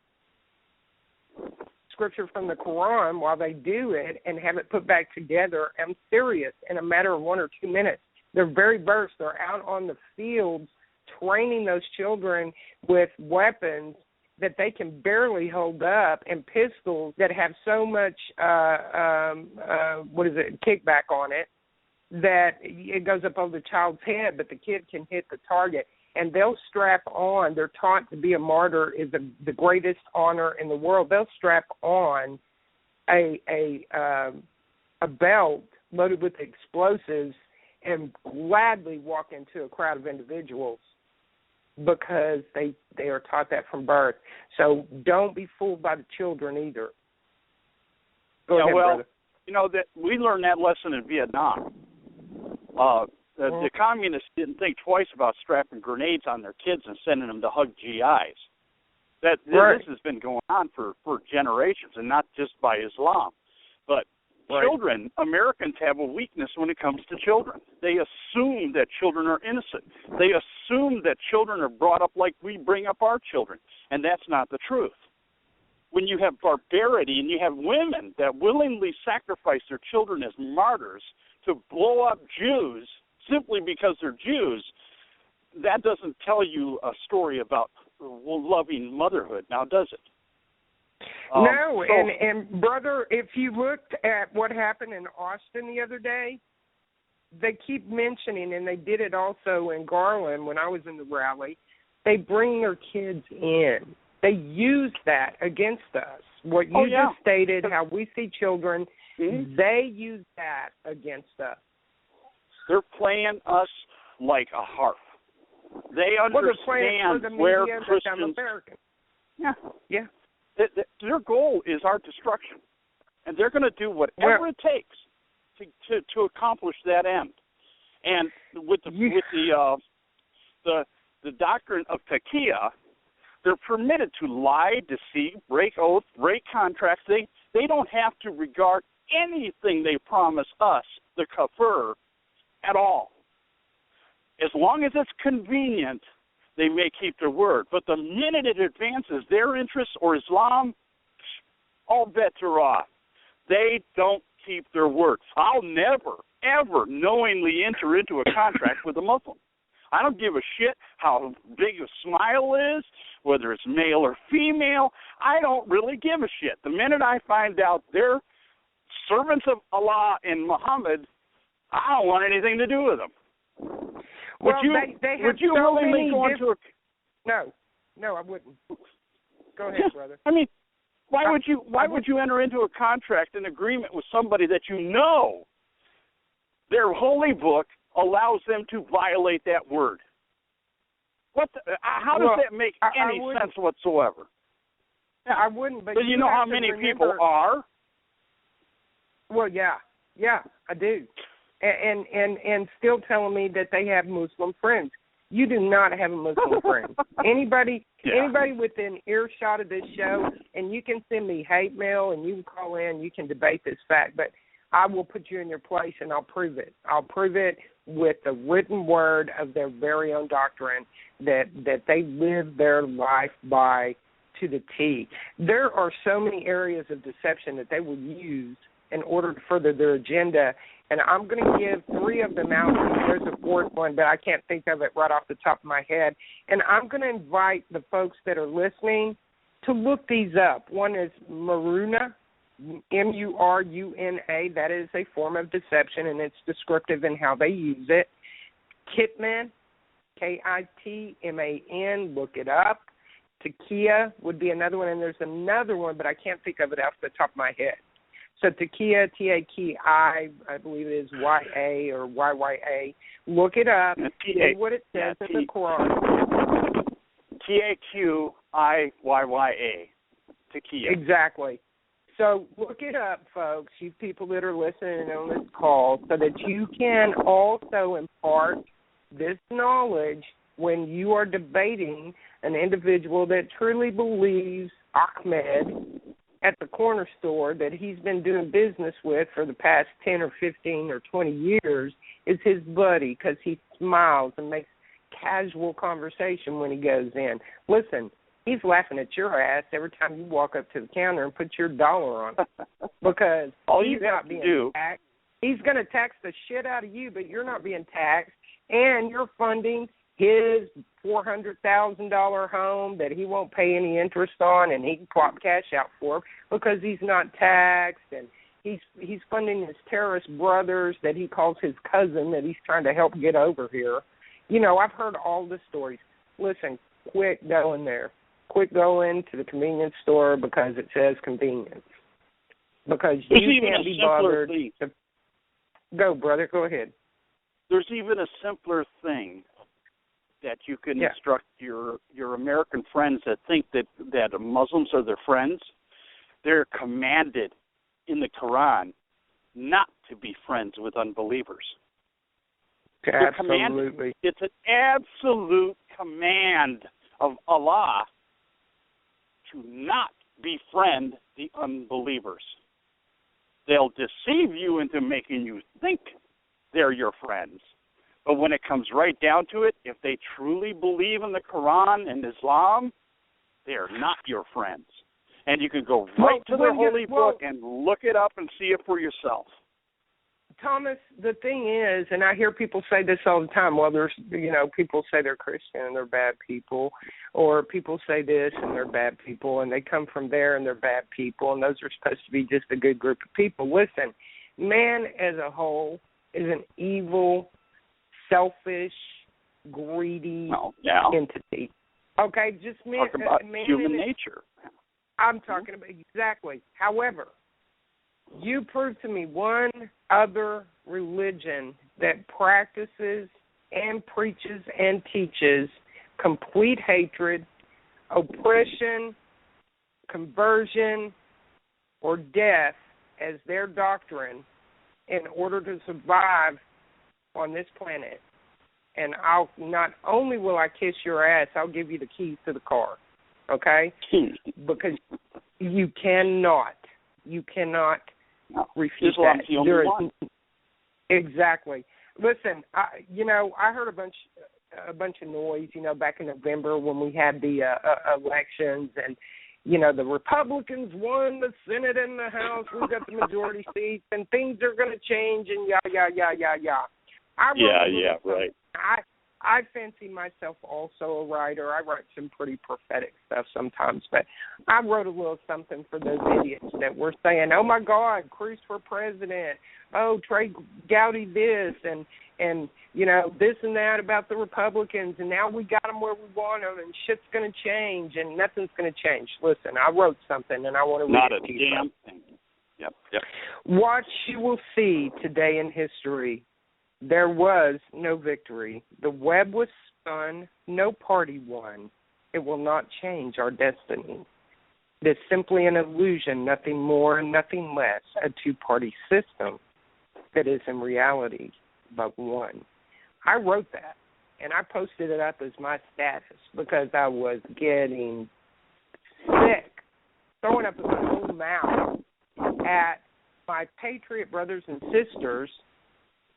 scripture from the Quran while they do it and have it put back together. I'm serious, in a matter of 1 or 2 minutes. They're very versed. They're out on the fields training those children with weapons that they can barely hold up and pistols that have so much, kickback on it that it goes up over the child's head, but the kid can hit the target. And they'll strap on, they're taught to be a martyr is the greatest honor in the world. They'll strap on a belt loaded with explosives and gladly walk into a crowd of individuals because they are taught that from birth. So don't be fooled by the children either. Go ahead, brother. That we learned that lesson in Vietnam. The communists didn't think twice about strapping grenades on their kids and sending them to hug GIs. This has been going on for generations, and not just by Islam. But children, Americans have a weakness when it comes to children. They assume that children are innocent. They assume that children are brought up like we bring up our children, and that's not the truth. When you have barbarity and you have women that willingly sacrifice their children as martyrs to blow up Jews simply because they're Jews, that doesn't tell you a story about loving motherhood, now does it? No, and brother, if you looked at what happened in Austin the other day, they keep mentioning, and they did it also in Garland when I was in the rally, they bring their kids in. They use that against us. What you just stated, how we see children, they use that against us. They're playing us like a harp. They understand where Christians... Yeah. Their goal is our destruction, and they're going to do whatever it takes to accomplish that end. And with the doctrine of taqiyya, they're permitted to lie, deceive, break oath, break contracts. They don't have to regard anything they promise us, the kafir, at all. As long as it's convenient, they may keep their word. But the minute it advances their interests or Islam, all bets are off. They don't keep their word. I'll never, ever knowingly enter into a contract with a Muslim. I don't give a shit how big a smile is, whether it's male or female. I don't really give a shit. The minute I find out they're servants of Allah and Muhammad, I don't want anything to do with them. Well, would you so many go into a... No, I wouldn't. Go ahead, brother. I mean, why would you enter into a contract, an agreement with somebody that you know their holy book allows them to violate that word? How does that make any sense whatsoever? I wouldn't. But do you know how many people are? Well, yeah, I do. And still telling me that they have Muslim friends. You do not have a Muslim friend. Anybody within earshot of this show, and you can send me hate mail and you can call in, you can debate this fact, but I will put you in your place and I'll prove it. I'll prove it with the written word of their very own doctrine that they live their life by to the T. There are so many areas of deception that they will use in order to further their agenda. And I'm going to give 3 of them out. There's a 4th one, but I can't think of it right off the top of my head. And I'm going to invite the folks that are listening to look these up. One is Muruna, Muruna. That is a form of deception, and it's descriptive in how they use it. Kitman, Kitman. Look it up. Taqiyya would be another one, and there's another one, but I can't think of it off the top of my head. So Taqiyya, T-A-Q-I, I believe it is Y-A or Y-Y-A. Look it up. See what it says in the Quran. T-A-Q-I-Y-Y-A. Taqiyya. Exactly. So look it up, folks, you people that are listening on this call, so that you can also impart this knowledge when you are debating an individual that truly believes Ahmed at the corner store that he's been doing business with for the past 10 or 15 or 20 years is his buddy, because he smiles and makes casual conversation when he goes in. Listen, he's laughing at your ass every time you walk up to the counter and put your dollar on it, because he's not being taxed. He's going to tax the shit out of you, but you're not being taxed, and you're funding his $400,000 home that he won't pay any interest on, and he can plop cash out for because he's not taxed, and he's funding his terrorist brothers that he calls his cousin that he's trying to help get over here. You know, I've heard all the stories. Listen, quit going there. Quit going to the convenience store because it says convenience. Because you can't be bothered. Go, brother. Go ahead. There's even a simpler thing that you can instruct your American friends that think that Muslims are their friends. They're commanded in the Quran not to be friends with unbelievers. Absolutely. It's an absolute command of Allah to not befriend the unbelievers. They'll deceive you into making you think they're your friends. But when it comes right down to it, if they truly believe in the Quran and Islam, they are not your friends. And you can go right to their holy book and look it up and see it for yourself. Thomas, the thing is, and I hear people say this all the time, well, there's, people say they're Christian and they're bad people, or people say this and they're bad people, and they come from there and they're bad people, and those are supposed to be just a good group of people. Listen, man as a whole is an evil, selfish, greedy entity. Okay, just talk about human nature. I'm talking about exactly. However, you prove to me one other religion that practices and preaches and teaches complete hatred, oppression, conversion, or death as their doctrine in order to survive on this planet. And I'll not only will I kiss your ass, I'll give you the keys to the car. Okay? Because you cannot refute Islam's that. the only one. Exactly. Listen, I heard a bunch of noise, back in November when we had the elections, and the Republicans won the Senate and the House. We've got the majority seats, and things are going to change, and yeah. Right. I fancy myself also a writer. I write some pretty prophetic stuff sometimes, but I wrote a little something for those idiots that were saying, "Oh my God, Cruz for president. Oh, Trey Gowdy this and this and that about the Republicans, and now we got them where we want them, and shit's going to change, and nothing's going to change." Listen, I wrote something, and I want to read it to you. Not a damn thing. Yep. What you will see today in history. There was no victory. The web was spun. No party won. It will not change our destiny. It is simply an illusion, nothing more and nothing less, a two-party system that is in reality but one. I wrote that, and I posted it up as my status because I was getting sick, throwing up in my own mouth at my patriot brothers and sisters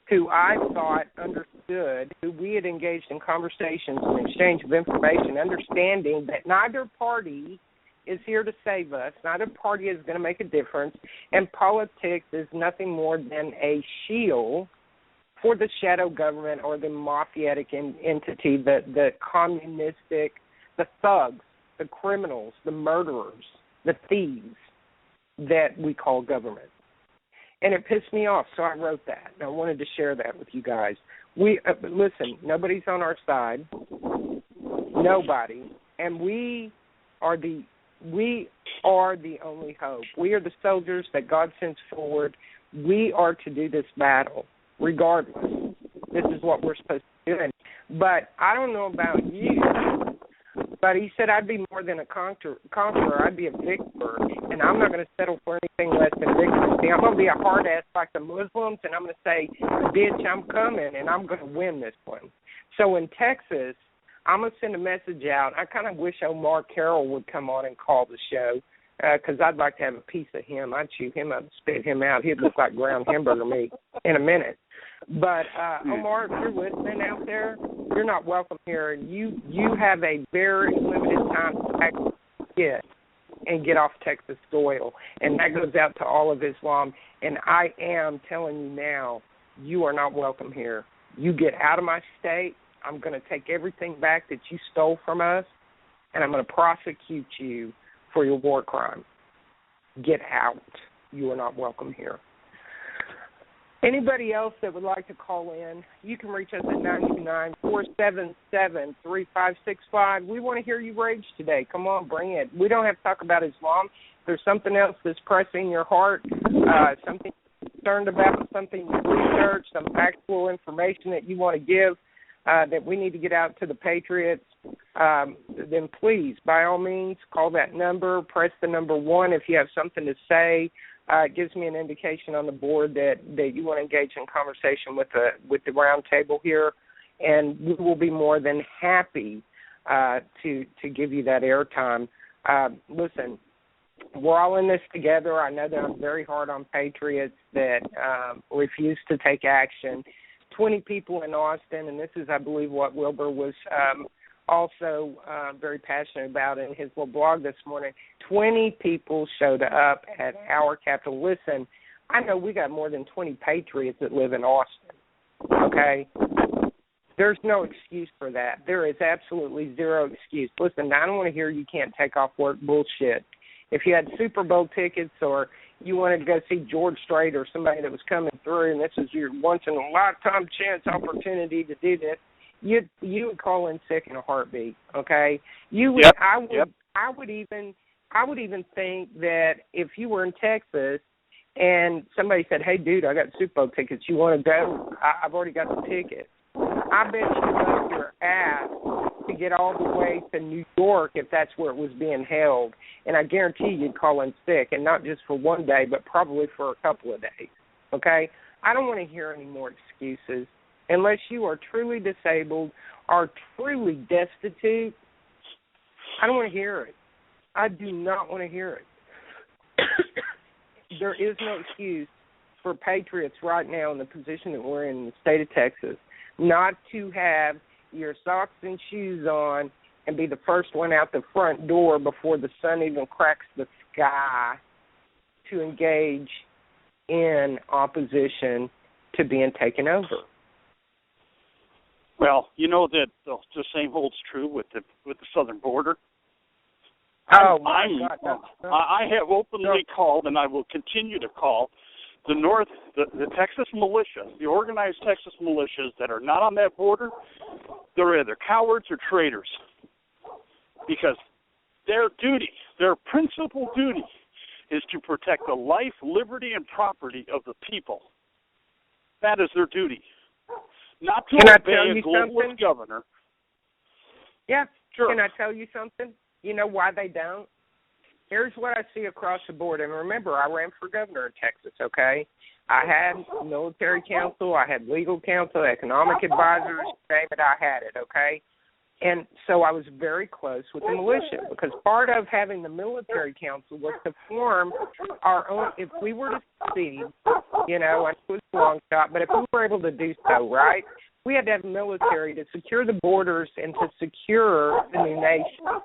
who I thought understood, who we had engaged in conversations and exchange of information, understanding that neither party is here to save us, neither party is going to make a difference, and politics is nothing more than a shield for the shadow government or the mafiatic entity, the communistic, the thugs, the criminals, the murderers, the thieves that we call government. And it pissed me off, so I wrote that. And I wanted to share that with you guys. Listen, nobody's on our side. Nobody. And we are the only hope. We are the soldiers that God sends forward. We are to do this battle, regardless. This is what we're supposed to do. But I don't know about you, but he said I'd be more than a conqueror. I'd be a victor, and I'm not going to settle for anything less than victory. See, I'm going to be a hard ass like the Muslims, and I'm going to say, bitch, I'm coming, and I'm going to win this one. So in Texas, I'm going to send a message out. I kind of wish Omar Carroll would come on and call the show because I'd like to have a piece of him. I'd chew him up and spit him out. He'd look like ground hamburger meat in a minute. But, Omar, if you're listening out there, you're not welcome here. You have a very limited time to get off Texas soil. And that goes out to all of Islam. And I am telling you now, you are not welcome here. You get out of my state. I'm going to take everything back that you stole from us, and I'm going to prosecute you for your war crime. Get out. You are not welcome here. Anybody else that would like to call in, you can reach us at 929-477-3565. We want to hear you rage today. Come on, bring it. We don't have to talk about Islam. If there's something else that's pressing your heart, something you're concerned about, something you researched, some factual information that you want to give, that we need to get out to the Patriots, then please, by all means, call that number, press the number 1 if you have something to say. It gives me an indication on the board that you want to engage in conversation with the round table here, and we will be more than happy to give you that airtime. Listen, we're all in this together. I know that I'm very hard on patriots that refuse to take action. 20 people in Austin, and this is, I believe, what Wilbur was also very passionate about in his little blog this morning. 20 people showed up at our Capitol. Listen, I know we got more than 20 patriots that live in Austin, okay? There's no excuse for that. There is absolutely zero excuse. Listen, I don't want to hear you can't take off work bullshit. If you had Super Bowl tickets or you wanted to go see George Strait or somebody that was coming through and this is your once-in-a-lifetime chance opportunity to do this, you would call in sick in a heartbeat, okay? You would. Yep. I would even think that if you were in Texas and somebody said, "Hey, dude, I got Super Bowl tickets. You want to go? I've already got the tickets." I bet you left your ass to get all the way to New York if that's where it was being held. And I guarantee you'd call in sick, and not just for one day, but probably for a couple of days, okay? I don't want to hear any more excuses. Unless you are truly disabled or truly destitute, I don't want to hear it. I do not want to hear it. There is no excuse for patriots right now in the position that we're in the state of Texas not to have your socks and shoes on and be the first one out the front door before the sun even cracks the sky to engage in opposition to being taken over. Well, you know that the same holds true with the southern border. Oh, my God. No. I have openly called, and I will continue to call, the Texas militia, the organized Texas militias that are not on that border, they're either cowards or traitors. Because their duty, their principal duty, is to protect the life, liberty, and property of the people. That is their duty. Not to obey a globalist governor. Yeah. Sure. Can I tell you something? You know why they don't? Here's what I see across the board. And remember, I ran for governor in Texas, okay? I had military counsel, I had legal counsel, economic advisors, name it, I had it, okay? And so I was very close with the militia because part of having the military council was to form our own, if we were to succeed, you know, I know it was a long shot, but if we were able to do so, right, we had to have military to secure the borders and to secure the new nation.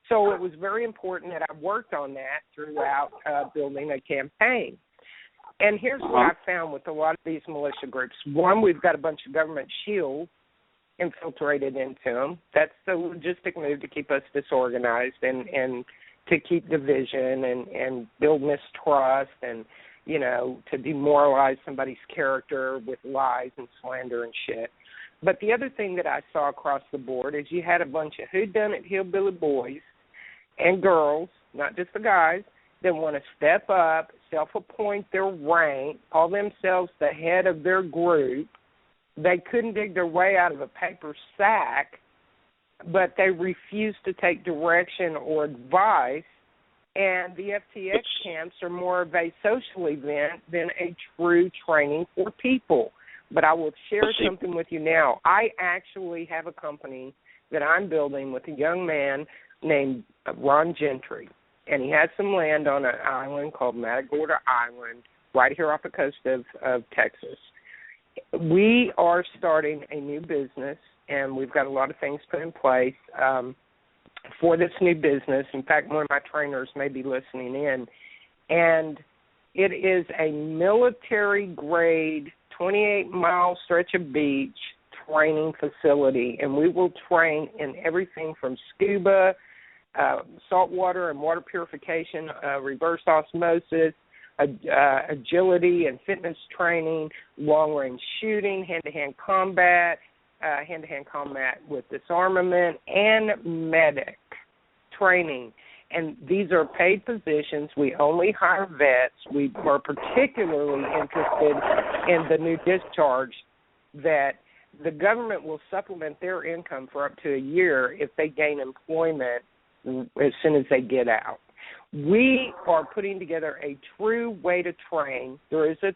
So it was very important that I worked on that throughout building a campaign. And here's what I found with a lot of these militia groups. One, we've got a bunch of government shields infiltrated into them. That's the logistic move to keep us disorganized and to keep division and build mistrust and, you know, to demoralize somebody's character with lies and slander and shit. But the other thing that I saw across the board is you had a bunch of whodunit hillbilly boys and girls, not just the guys, that want to step up, self-appoint their rank, call themselves the head of their group. They couldn't dig their way out of a paper sack, but they refused to take direction or advice. And the FTX camps are more of a social event than a true training for people. But I will share something with you now. I actually have a company that I'm building with a young man named Ron Gentry. And he has some land on an island called Matagorda Island right here off the coast of Texas. We are starting a new business, and we've got a lot of things put in place for this new business. In fact, one of my trainers may be listening in. And it is a military-grade 28-mile stretch of beach training facility, and we will train in everything from scuba, saltwater and water purification, reverse osmosis, agility and fitness training, long-range shooting, hand-to-hand combat with disarmament, and medic training. And these are paid positions. We only hire vets. We are particularly interested in the new discharge that the government will supplement their income for up to a year if they gain employment as soon as they get out. We are putting together a true way to train. There is a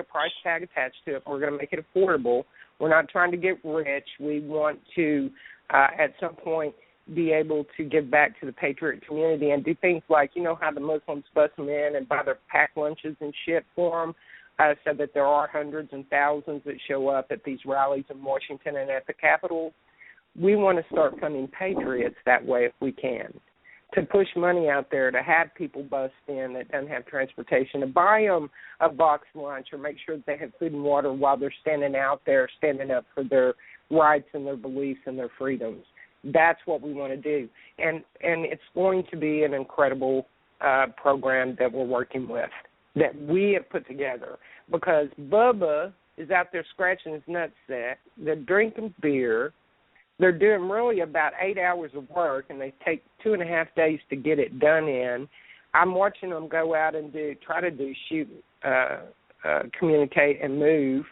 price tag attached to it. We're going to make it affordable. We're not trying to get rich. We want to, at some point, be able to give back to the patriot community and do things like, you know, how the Muslims bust them in and buy their packed lunches and shit for them, so that there are hundreds and thousands that show up at these rallies in Washington and at the Capitol. We want to start funding patriots that way if we can, to push money out there, to have people bust in that don't have transportation, to buy them a box lunch or make sure that they have food and water while they're standing out there, standing up for their rights and their beliefs and their freedoms. That's what we want to do. And it's going to be an incredible program that we're working with, that we have put together, because Bubba is out there scratching his nutsack. They're drinking beer. They're doing really about 8 hours of work, and they take 2.5 days to get it done in. I'm watching them go out and try to shoot, communicate and move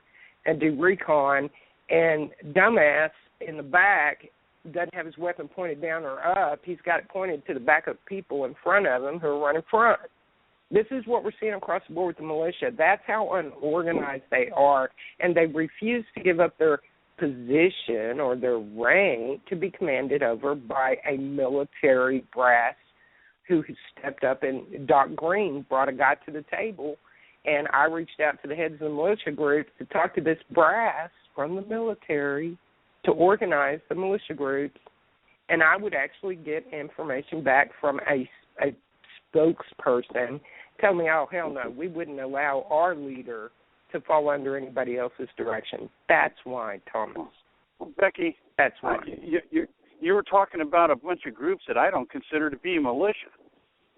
and do recon, and dumbass in the back doesn't have his weapon pointed down or up. He's got it pointed to the back of people in front of him who are running front. This is what we're seeing across the board with the militia. That's how unorganized they are, and they refuse to give up their position or their rank to be commanded over by a military brass who stepped up. And Doc Green brought a guy to the table, and I reached out to the heads of the militia groups to talk to this brass from the military to organize the militia groups, and I would actually get information back from a spokesperson tell me, oh, hell no, we wouldn't allow our leader to fall under anybody else's direction. That's why, Thomas. Well, Becky, that's why. You were talking about a bunch of groups that I don't consider to be militia.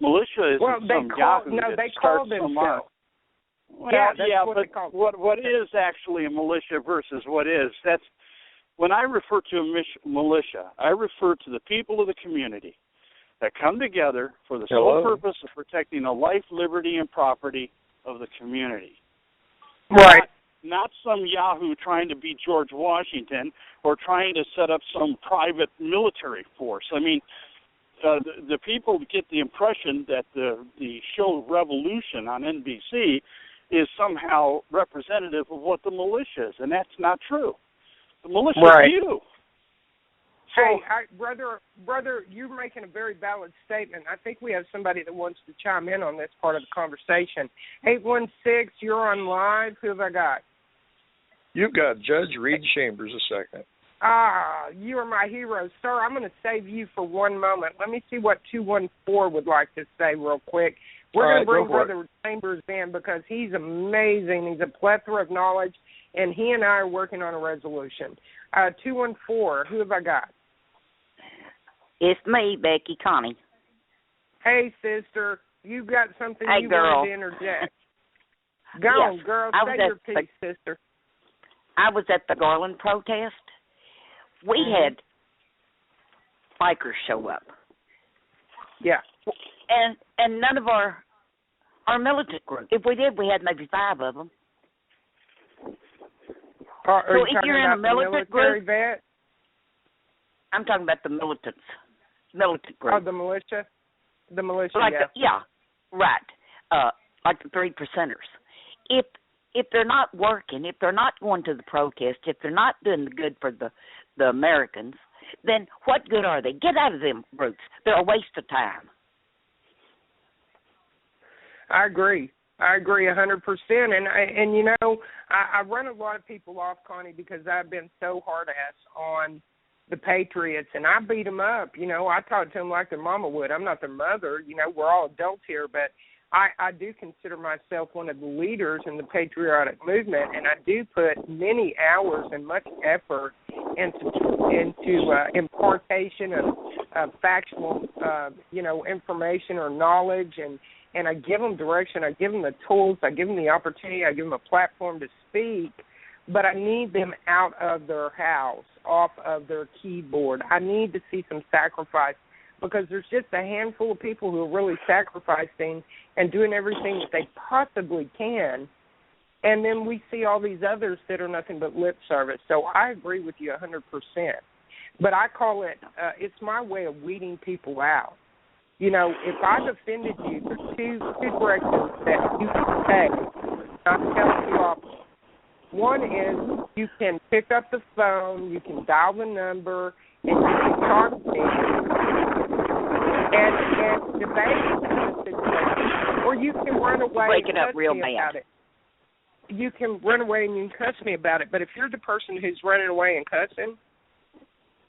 Militia is some yahoo that starts themselves. Well, yeah, but what is actually a militia versus what is, that's, when I refer to a militia, I refer to the people of the community that come together for the sole purpose of protecting the life, liberty, and property of the community. Right. Not some yahoo trying to be George Washington or trying to set up some private military force. I mean, the people get the impression that the show Revolution on NBC is somehow representative of what the militia is, and that's not true. The militia is you. Hey, brother, you're making a very valid statement. I think we have somebody that wants to chime in on this part of the conversation. 816, you're on live. Who have I got? You've got Judge Reed Chambers a second. Ah, you are my hero. Sir, I'm going to save you for one moment. Let me see what 214 would like to say real quick. We're going to bring Brother Chambers in because he's amazing. He's a plethora of knowledge, and he and I are working on a resolution. 214, who have I got? It's me, Becky Connie. Hey, sister. You got something you girl. wanted to interject. Go on, girl. Say your piece, sister. I was at the Garland protest. We had bikers show up. Yeah. And none of our militant group. If we did, we had maybe 5 of them. Are so you if you're in a militant group, vet? I'm talking about the militant group. Oh, the militia? The militia, like right. Like the 3 percenters. If they're not working, if they're not going to the protest, if they're not doing the good for the Americans, then what good are they? Get out of them groups. They're a waste of time. I agree 100%. And you know, I run a lot of people off, Connie, because I've been so hard-ass on the Patriots, and I beat them up. You know, I talk to them like their mama would. I'm not their mother. You know, we're all adults here, but I do consider myself one of the leaders in the patriotic movement, and I do put many hours and much effort into impartation of factual, information or knowledge, and I give them direction. I give them the tools. I give them the opportunity. I give them a platform to speak, but I need them out of their house, off of their keyboard. I need to see some sacrifice, because there's just a handful of people who are really sacrificing and doing everything that they possibly can, and then we see all these others that are nothing but lip service. So I agree with you 100%, but I call it, it's my way of weeding people out. You know, if I've offended you, there's two directions that you can take, not to tell you off. One is you can pick up the phone, you can dial the number, and you can talk to me and debate the situation, or you can run away and cuss me about it. You can run away and you can cuss me about it, but if you're the person who's running away and cussing,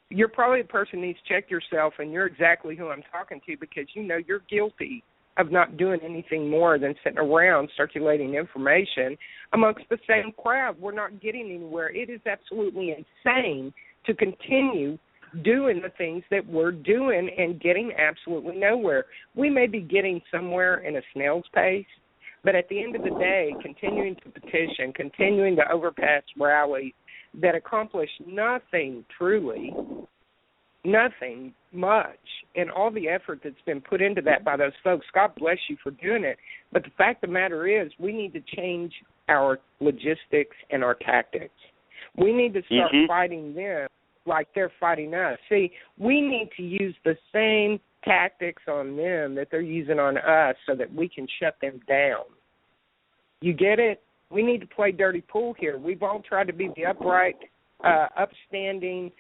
you're probably the person who needs to check yourself, and you're exactly who I'm talking to, because you know you're guilty of not doing anything more than sitting around circulating information amongst the same crowd. We're not getting anywhere. It is absolutely insane to continue doing the things that we're doing and getting absolutely nowhere. We may be getting somewhere in a snail's pace, but at the end of the day, continuing to petition, continuing to overpass rallies that accomplish nothing truly, nothing much, and all the effort that's been put into that by those folks, God bless you for doing it. But the fact of the matter is we need to change our logistics and our tactics. We need to start fighting them like they're fighting us. See, we need to use the same tactics on them that they're using on us so that we can shut them down. You get it? We need to play dirty pool here. We've all tried to be the upright, upstanding,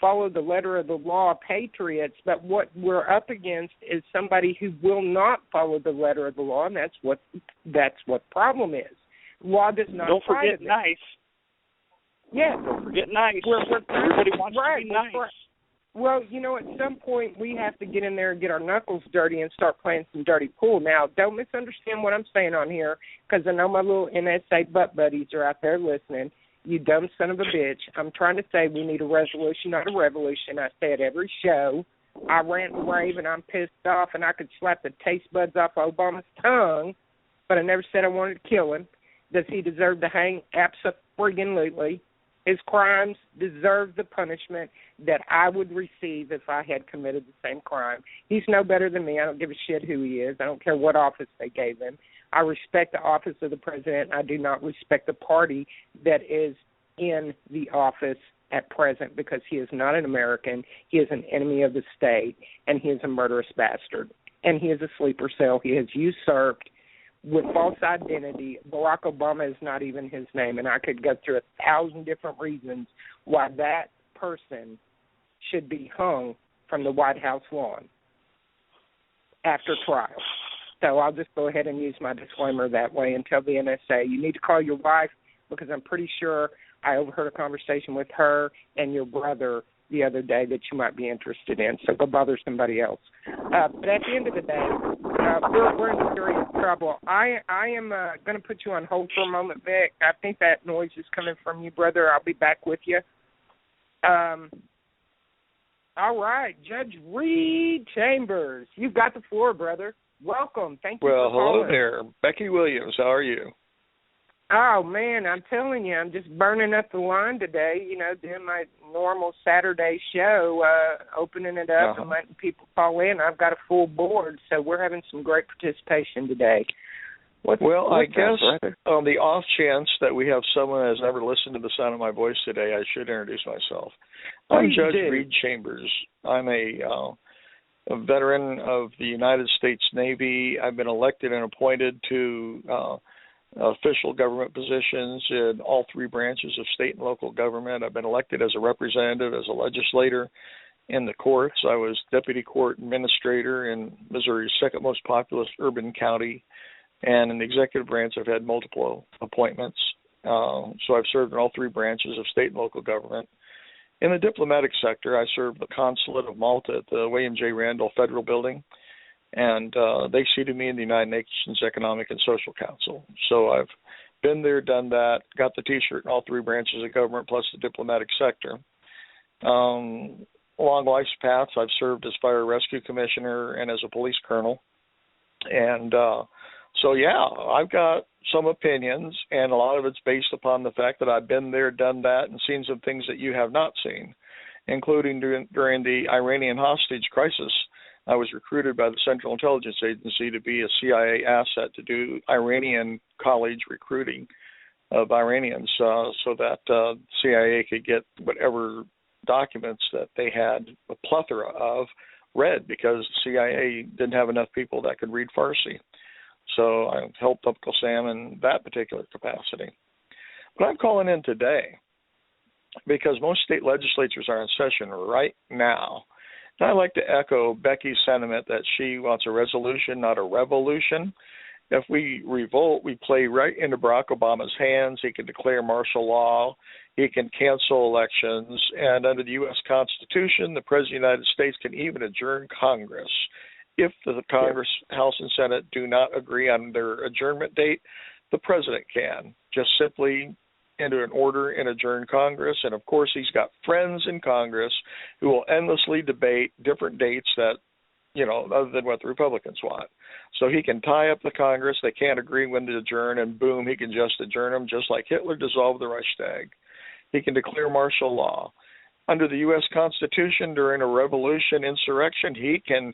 follow the letter of the law patriots, but what we're up against is somebody who will not follow the letter of the law, and that's what the problem is. Law does not. Don't forget nice. Yeah. Don't forget nice. Everybody wants to be nice. Well, at some point we have to get in there and get our knuckles dirty and start playing some dirty pool. Now, don't misunderstand what I'm saying on here, because I know my little NSA butt buddies are out there listening. You dumb son of a bitch. I'm trying to say we need a resolution, not a revolution. I say it every show. I rant and rave and I'm pissed off and I could slap the taste buds off Obama's tongue, but I never said I wanted to kill him. Does he deserve to hang? Absolutely. His crimes deserve the punishment that I would receive if I had committed the same crime. He's no better than me. I don't give a shit who he is. I don't care what office they gave him. I respect the office of the president. I do not respect the party that is in the office at present, because he is not an American. He is an enemy of the state, and he is a murderous bastard. And he is a sleeper cell. He has usurped with false identity. Barack Obama is not even his name, and I could go through 1,000 different reasons why that person should be hung from the White House lawn after trial. So I'll just go ahead and use my disclaimer that way and tell the NSA, you need to call your wife, because I'm pretty sure I overheard a conversation with her and your brother the other day that you might be interested in. So go bother somebody else. But at the end of the day, we're in serious trouble. I am going to put you on hold for a moment, Vic. I think that noise is coming from you, brother. I'll be back with you. All right, Judge Reed Chambers, you've got the floor, brother. Welcome. Thank you for calling. Well, hello there. Becky Williams, how are you? Oh, man, I'm telling you, I'm just burning up the line today, doing my normal Saturday show, opening it up and letting people call in. I've got a full board, so we're having some great participation today. I guess on the off chance that we have someone who has never listened to the sound of my voice today, I should introduce myself. I'm Judge Reed Chambers. I'm a veteran of the United States Navy. I've been elected and appointed to official government positions in all three branches of state and local government. I've been elected as a representative, as a legislator in the courts. I was deputy court administrator in Missouri's second most populous urban county. And in the executive branch, I've had multiple appointments. So I've served in all three branches of state and local government. In the diplomatic sector, I served the consulate of Malta at the William J. Randall Federal Building, and they seated me in the United Nations Economic and Social Council. So I've been there, done that, got the T-shirt in all three branches of government plus the diplomatic sector. Along life's paths, I've served as fire rescue commissioner and as a police colonel. And so, yeah, I've got some opinions, and a lot of it's based upon the fact that I've been there, done that, and seen some things that you have not seen, including during the Iranian hostage crisis. I was recruited by the Central Intelligence Agency to be a CIA asset to do Iranian college recruiting of Iranians so that CIA could get whatever documents that they had a plethora of read, because the CIA didn't have enough people that could read Farsi. So I helped Uncle Sam in that particular capacity. But I'm calling in today because most state legislatures are in session right now. And I'd like to echo Becky's sentiment that she wants a resolution, not a revolution. If we revolt, we play right into Barack Obama's hands. He can declare martial law. He can cancel elections. And under the U.S. Constitution, the President of the United States can even adjourn Congress. If the Congress, House, and Senate do not agree on their adjournment date, the President can just simply into an order and adjourn Congress. And, of course, he's got friends in Congress who will endlessly debate different dates that, other than what the Republicans want. So he can tie up the Congress. They can't agree when to adjourn, and boom, he can just adjourn them, just like Hitler dissolved the Reichstag. He can declare martial law. Under the U.S. Constitution, during a revolution, insurrection, he can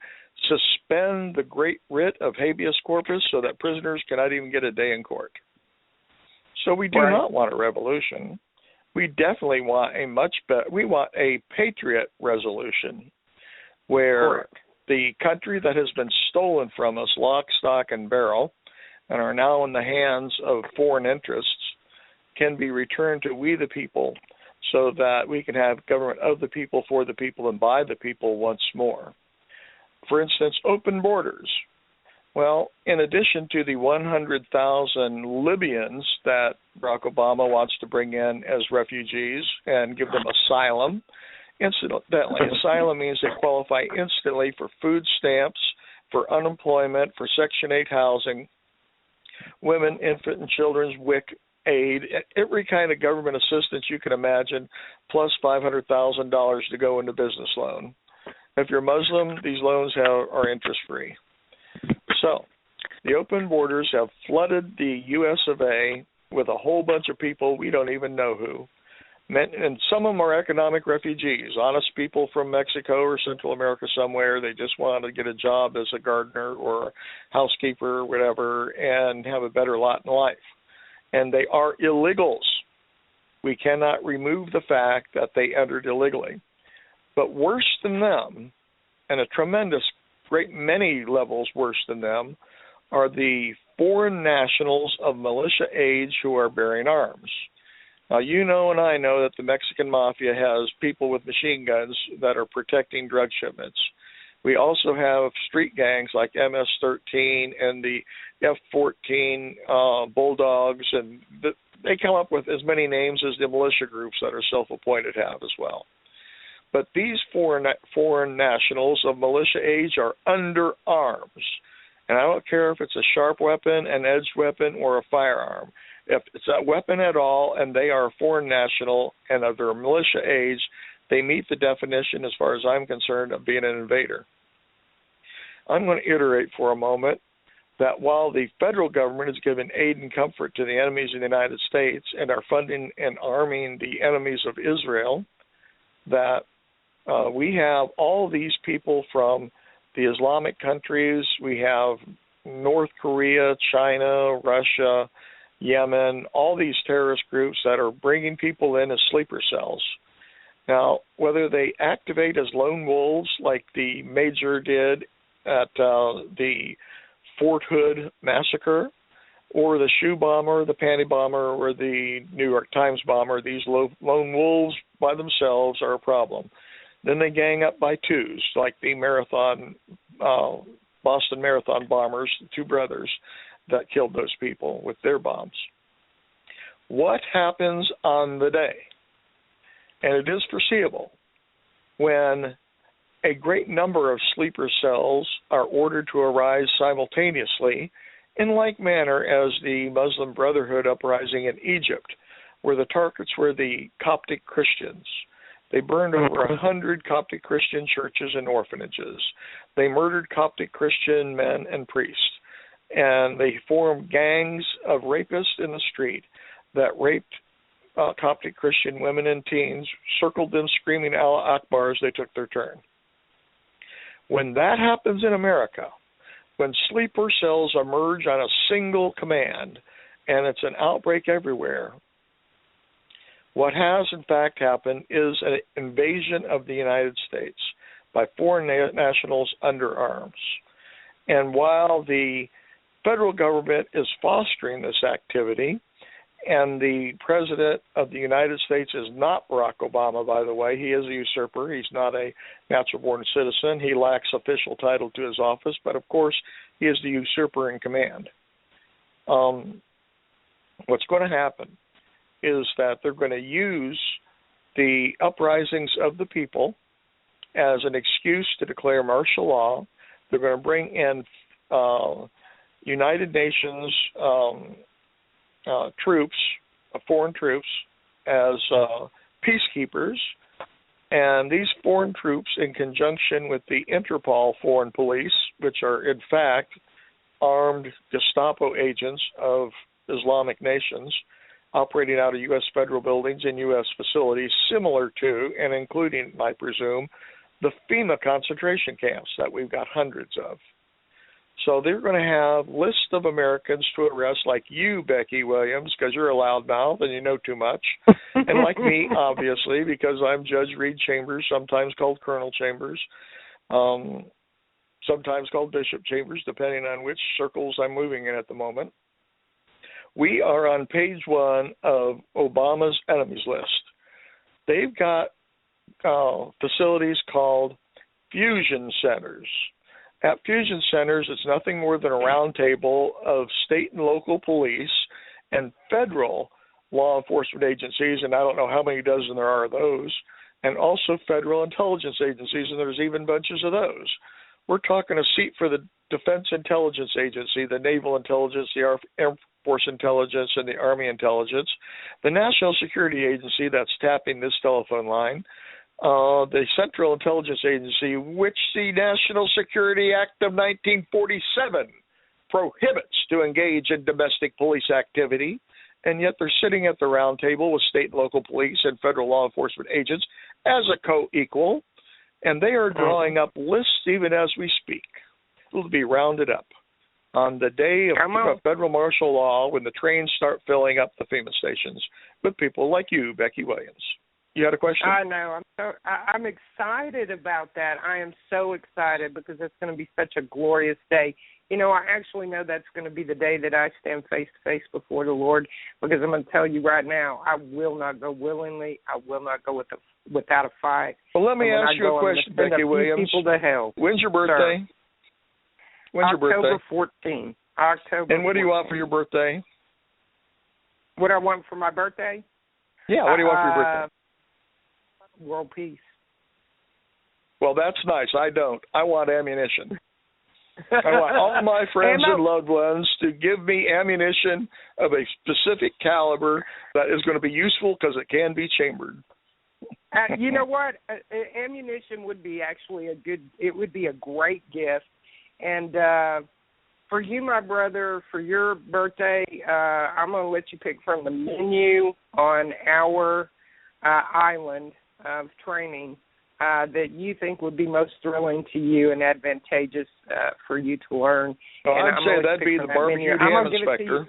suspend the great writ of habeas corpus so that prisoners cannot even get a day in court. So we do not want a revolution. We definitely want a much better, we want a patriot resolution where the country that has been stolen from us, lock, stock, and barrel, and are now in the hands of foreign interests, can be returned to we the people so that we can have government of the people, for the people, and by the people once more. For instance, open borders. Well, in addition to the 100,000 Libyans that Barack Obama wants to bring in as refugees and give them asylum, incidentally, asylum means they qualify instantly for food stamps, for unemployment, for Section 8 housing, women, infant, and children's WIC aid, every kind of government assistance you can imagine, plus $500,000 to go into business loan. If you're Muslim, these loans are interest-free. So the open borders have flooded the U.S. of A. with a whole bunch of people we don't even know who. And some of them are economic refugees, honest people from Mexico or Central America somewhere. They just want to get a job as a gardener or housekeeper or whatever and have a better lot in life. And they are illegals. We cannot remove the fact that they entered illegally. But worse than them, and a tremendous, great many levels worse than them, are the foreign nationals of militia age who are bearing arms. Now, you know and I know that the Mexican mafia has people with machine guns that are protecting drug shipments. We also have street gangs like MS-13 and the F-14 Bulldogs, and they come up with as many names as the militia groups that are self-appointed have as well. But these foreign nationals of militia age are under arms. And I don't care if it's a sharp weapon, an edged weapon, or a firearm. If it's a weapon at all and they are a foreign national and of their militia age, they meet the definition, as far as I'm concerned, of being an invader. I'm going to iterate for a moment that while the federal government is giving aid and comfort to the enemies of the United States and are funding and arming the enemies of Israel, that we have all these people from the Islamic countries. We have North Korea, China, Russia, Yemen, all these terrorist groups that are bringing people in as sleeper cells. Now, whether they activate as lone wolves like the major did at the Fort Hood massacre, or the shoe bomber, the panty bomber, or the New York Times bomber, these lone wolves by themselves are a problem. Then they gang up by twos, like the Boston Marathon bombers, the two brothers that killed those people with their bombs. What happens on the day? And it is foreseeable when a great number of sleeper cells are ordered to arise simultaneously in like manner as the Muslim Brotherhood uprising in Egypt, where the targets were the Coptic Christians. They burned over 100 Coptic Christian churches and orphanages. They murdered Coptic Christian men and priests. And they formed gangs of rapists in the street that raped Coptic Christian women and teens, circled them screaming Allah Akbar as they took their turn. When that happens in America, when sleeper cells emerge on a single command, and it's an outbreak everywhere, what has in fact happened is an invasion of the United States by foreign nationals under arms. And while the federal government is fostering this activity, and the President of the United States is not Barack Obama, by the way. He is a usurper. He's not a natural-born citizen. He lacks official title to his office, but of course he is the usurper in command. What's going to happen is that they're going to use the uprisings of the people as an excuse to declare martial law. They're going to bring in United Nations troops foreign troops as peacekeepers, and these foreign troops, in conjunction with the Interpol foreign police, which are in fact armed Gestapo agents of Islamic nations, operating out of U.S. federal buildings and U.S. facilities, similar to and including, I presume, the FEMA concentration camps that we've got hundreds of. So they're going to have lists of Americans to arrest, like you, Becky Williams, because you're a loudmouth and you know too much, and like me, obviously, because I'm Judge Reed Chambers, sometimes called Colonel Chambers, sometimes called Bishop Chambers, depending on which circles I'm moving in at the moment. We are on page 1 of Obama's enemies list. They've got facilities called fusion centers. At fusion centers, it's nothing more than a round table of state and local police and federal law enforcement agencies, and I don't know how many dozen there are of those, and also federal intelligence agencies, and there's even bunches of those. We're talking a seat for the Defense Intelligence Agency, the Naval Intelligence, the Air Force Intelligence, and the Army Intelligence, the National Security Agency that's tapping this telephone line, the Central Intelligence Agency, which the National Security Act of 1947 prohibits to engage in domestic police activity, and yet they're sitting at the round table with state and local police and federal law enforcement agents as a co-equal, and they are drawing up lists even as we speak. It'll be rounded up on the day of federal martial law when the trains start filling up the FEMA stations with people like you, Becky Williams. You had a question? I know. I'm excited about that. I am so excited because it's going to be such a glorious day. You know, I actually know that's going to be the day that I stand face to face before the Lord, because I'm going to tell you right now, I will not go willingly. I will not go without a fight. Well, let me ask you a question, Becky Williams. People to hell. When's your birthday? Sir. When's your birthday? October 14th. October. And what do you want for your birthday? What I want for my birthday? Yeah, what do you want for your birthday? World peace. Well, that's nice. I don't. I want ammunition. I want all my friends and loved ones to give me ammunition of a specific caliber that is going to be useful because it can be chambered. You know what? Ammunition would be actually it would be a great gift. And for you, my brother, for your birthday, I'm going to let you pick from the menu on our island of training that you think would be most thrilling to you and advantageous for you to learn. Well, I'd say that'd be the barbecued ham inspector.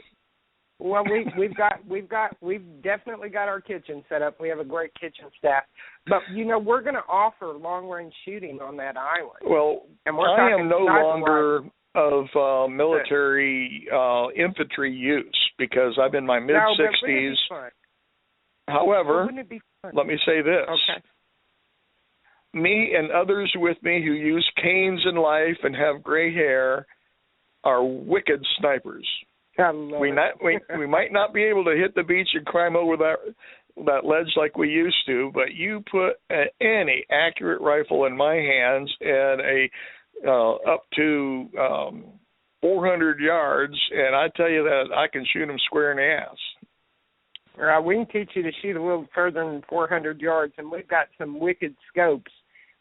Well, we've definitely got our kitchen set up. We have a great kitchen staff. But you know, we're going to offer long-range shooting on that island. Well, and I am no longer of military infantry use because I'm in my mid-60s. However, let me say this. Okay. Me and others with me who use canes in life and have gray hair are wicked snipers. We might not be able to hit the beach and climb over that ledge like we used to, but you put any accurate rifle in my hands and up to 400 yards, and I tell you that I can shoot them square in the ass. We can teach you to shoot a little further than 400 yards, and we've got some wicked scopes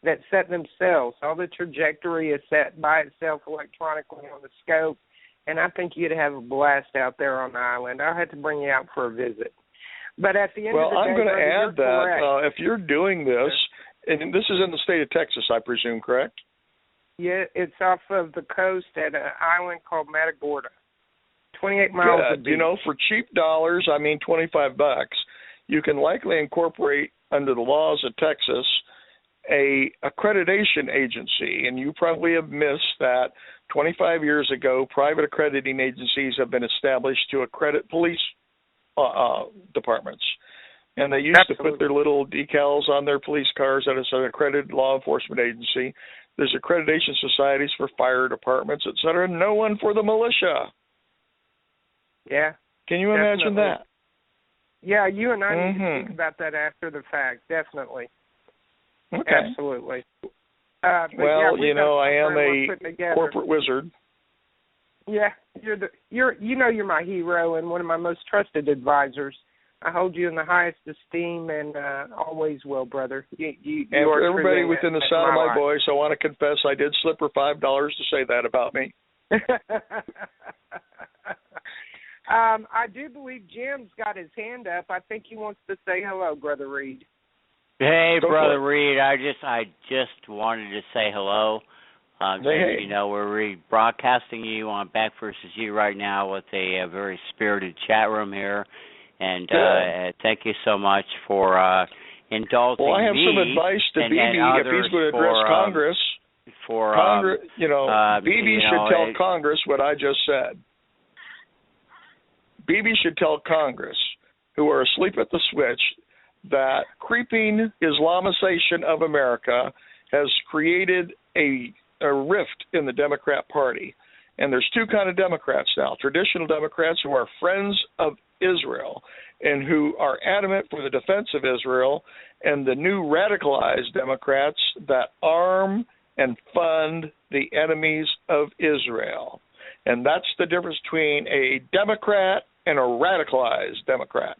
that set themselves. All the trajectory is set by itself electronically on the scope, and I think you'd have a blast out there on the island. I'll have to bring you out for a visit. But at the end of the day, I'm going to add that correct. If you're doing this, and this is in the state of Texas, I presume, correct? Yeah, it's off of the coast at an island called Matagorda. 28 miles of beach. You know, for cheap dollars, I mean $25, you can likely incorporate under the laws of Texas a accreditation agency, and you probably have missed that 25 years ago, private accrediting agencies have been established to accredit police departments. And they used to put their little decals on their police cars that it's an accredited law enforcement agency. There's accreditation societies for fire departments, et cetera. No one for the militia. Yeah. Can you imagine that? Yeah, you and I need to speak about that after the fact, definitely. Okay. Absolutely. Well, you know, I am a corporate wizard. Yeah, you're my hero and one of my most trusted advisors. I hold you in the highest esteem, and always will, brother. You and are for everybody true within the sound of my voice, I want to confess I did slip her $5 to say that about me. I do believe Jim's got his hand up. I think he wants to say hello, Brother Reed. Hey, Brother Reed. I just wanted to say hello. Hey. You know, we're broadcasting you on Back versus You right now with a very spirited chat room here. And thank you so much for indulging me. Well, I have some advice to BB if he's going to address Congress. Congress, BB should tell Congress what I just said. BB should tell Congress, who are asleep at the switch, that creeping Islamization of America has created a rift in the Democrat Party. And there's two kinds of Democrats now. Traditional Democrats who are friends of Israel and who are adamant for the defense of Israel, and the new radicalized Democrats that arm and fund the enemies of Israel. And that's the difference between a Democrat and a radicalized Democrat.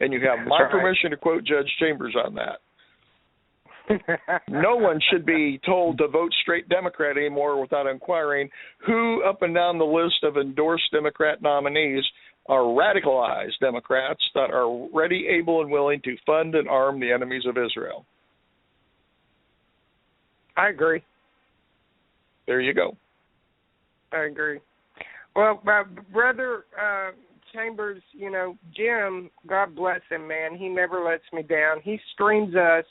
And you have my permission to quote Judge Chambers on that. No one should be told to vote straight Democrat anymore without inquiring who up and down the list of endorsed Democrat nominees are radicalized Democrats that are ready, able, and willing to fund and arm the enemies of Israel. I agree. There you go. I agree. Well, my brother Chambers, Jim, God bless him, man. He never lets me down. He streams us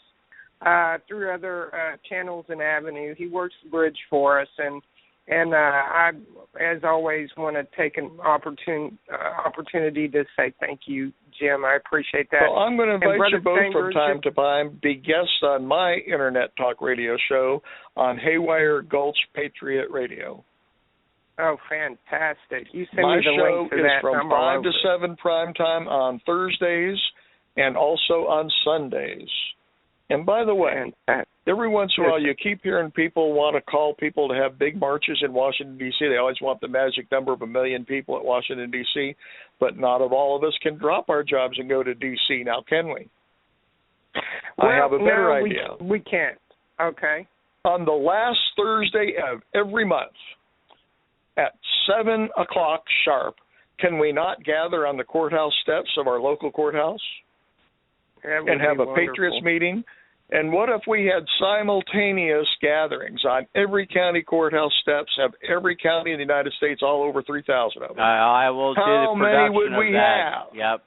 through other channels and avenues. He works the bridge for us, and I, as always, want to take an opportunity to say thank you, Jim. I appreciate that. Well, I'm going to invite you both from time to time, be guests on my Internet Talk Radio show on Haywire Gulch Patriot Radio. Oh, fantastic. You send my me the link to that. My show is from 5 to 7 prime time on Thursdays and also on Sundays. And by the way, every once in a while you keep hearing people want to call people to have big marches in Washington, D.C. They always want the magic number of 1 million people at Washington, D.C., but not of all of us can drop our jobs and go to D.C. now, can we? Well, I have a better idea. We can't. Okay. On the last Thursday of every month at 7 o'clock sharp, can we not gather on the courthouse steps of our local courthouse and have a Patriots meeting? And what if we had simultaneous gatherings on every county courthouse steps, have every county in the United States, all over 3,000 of them? I will do the production. How many would we have? Yep.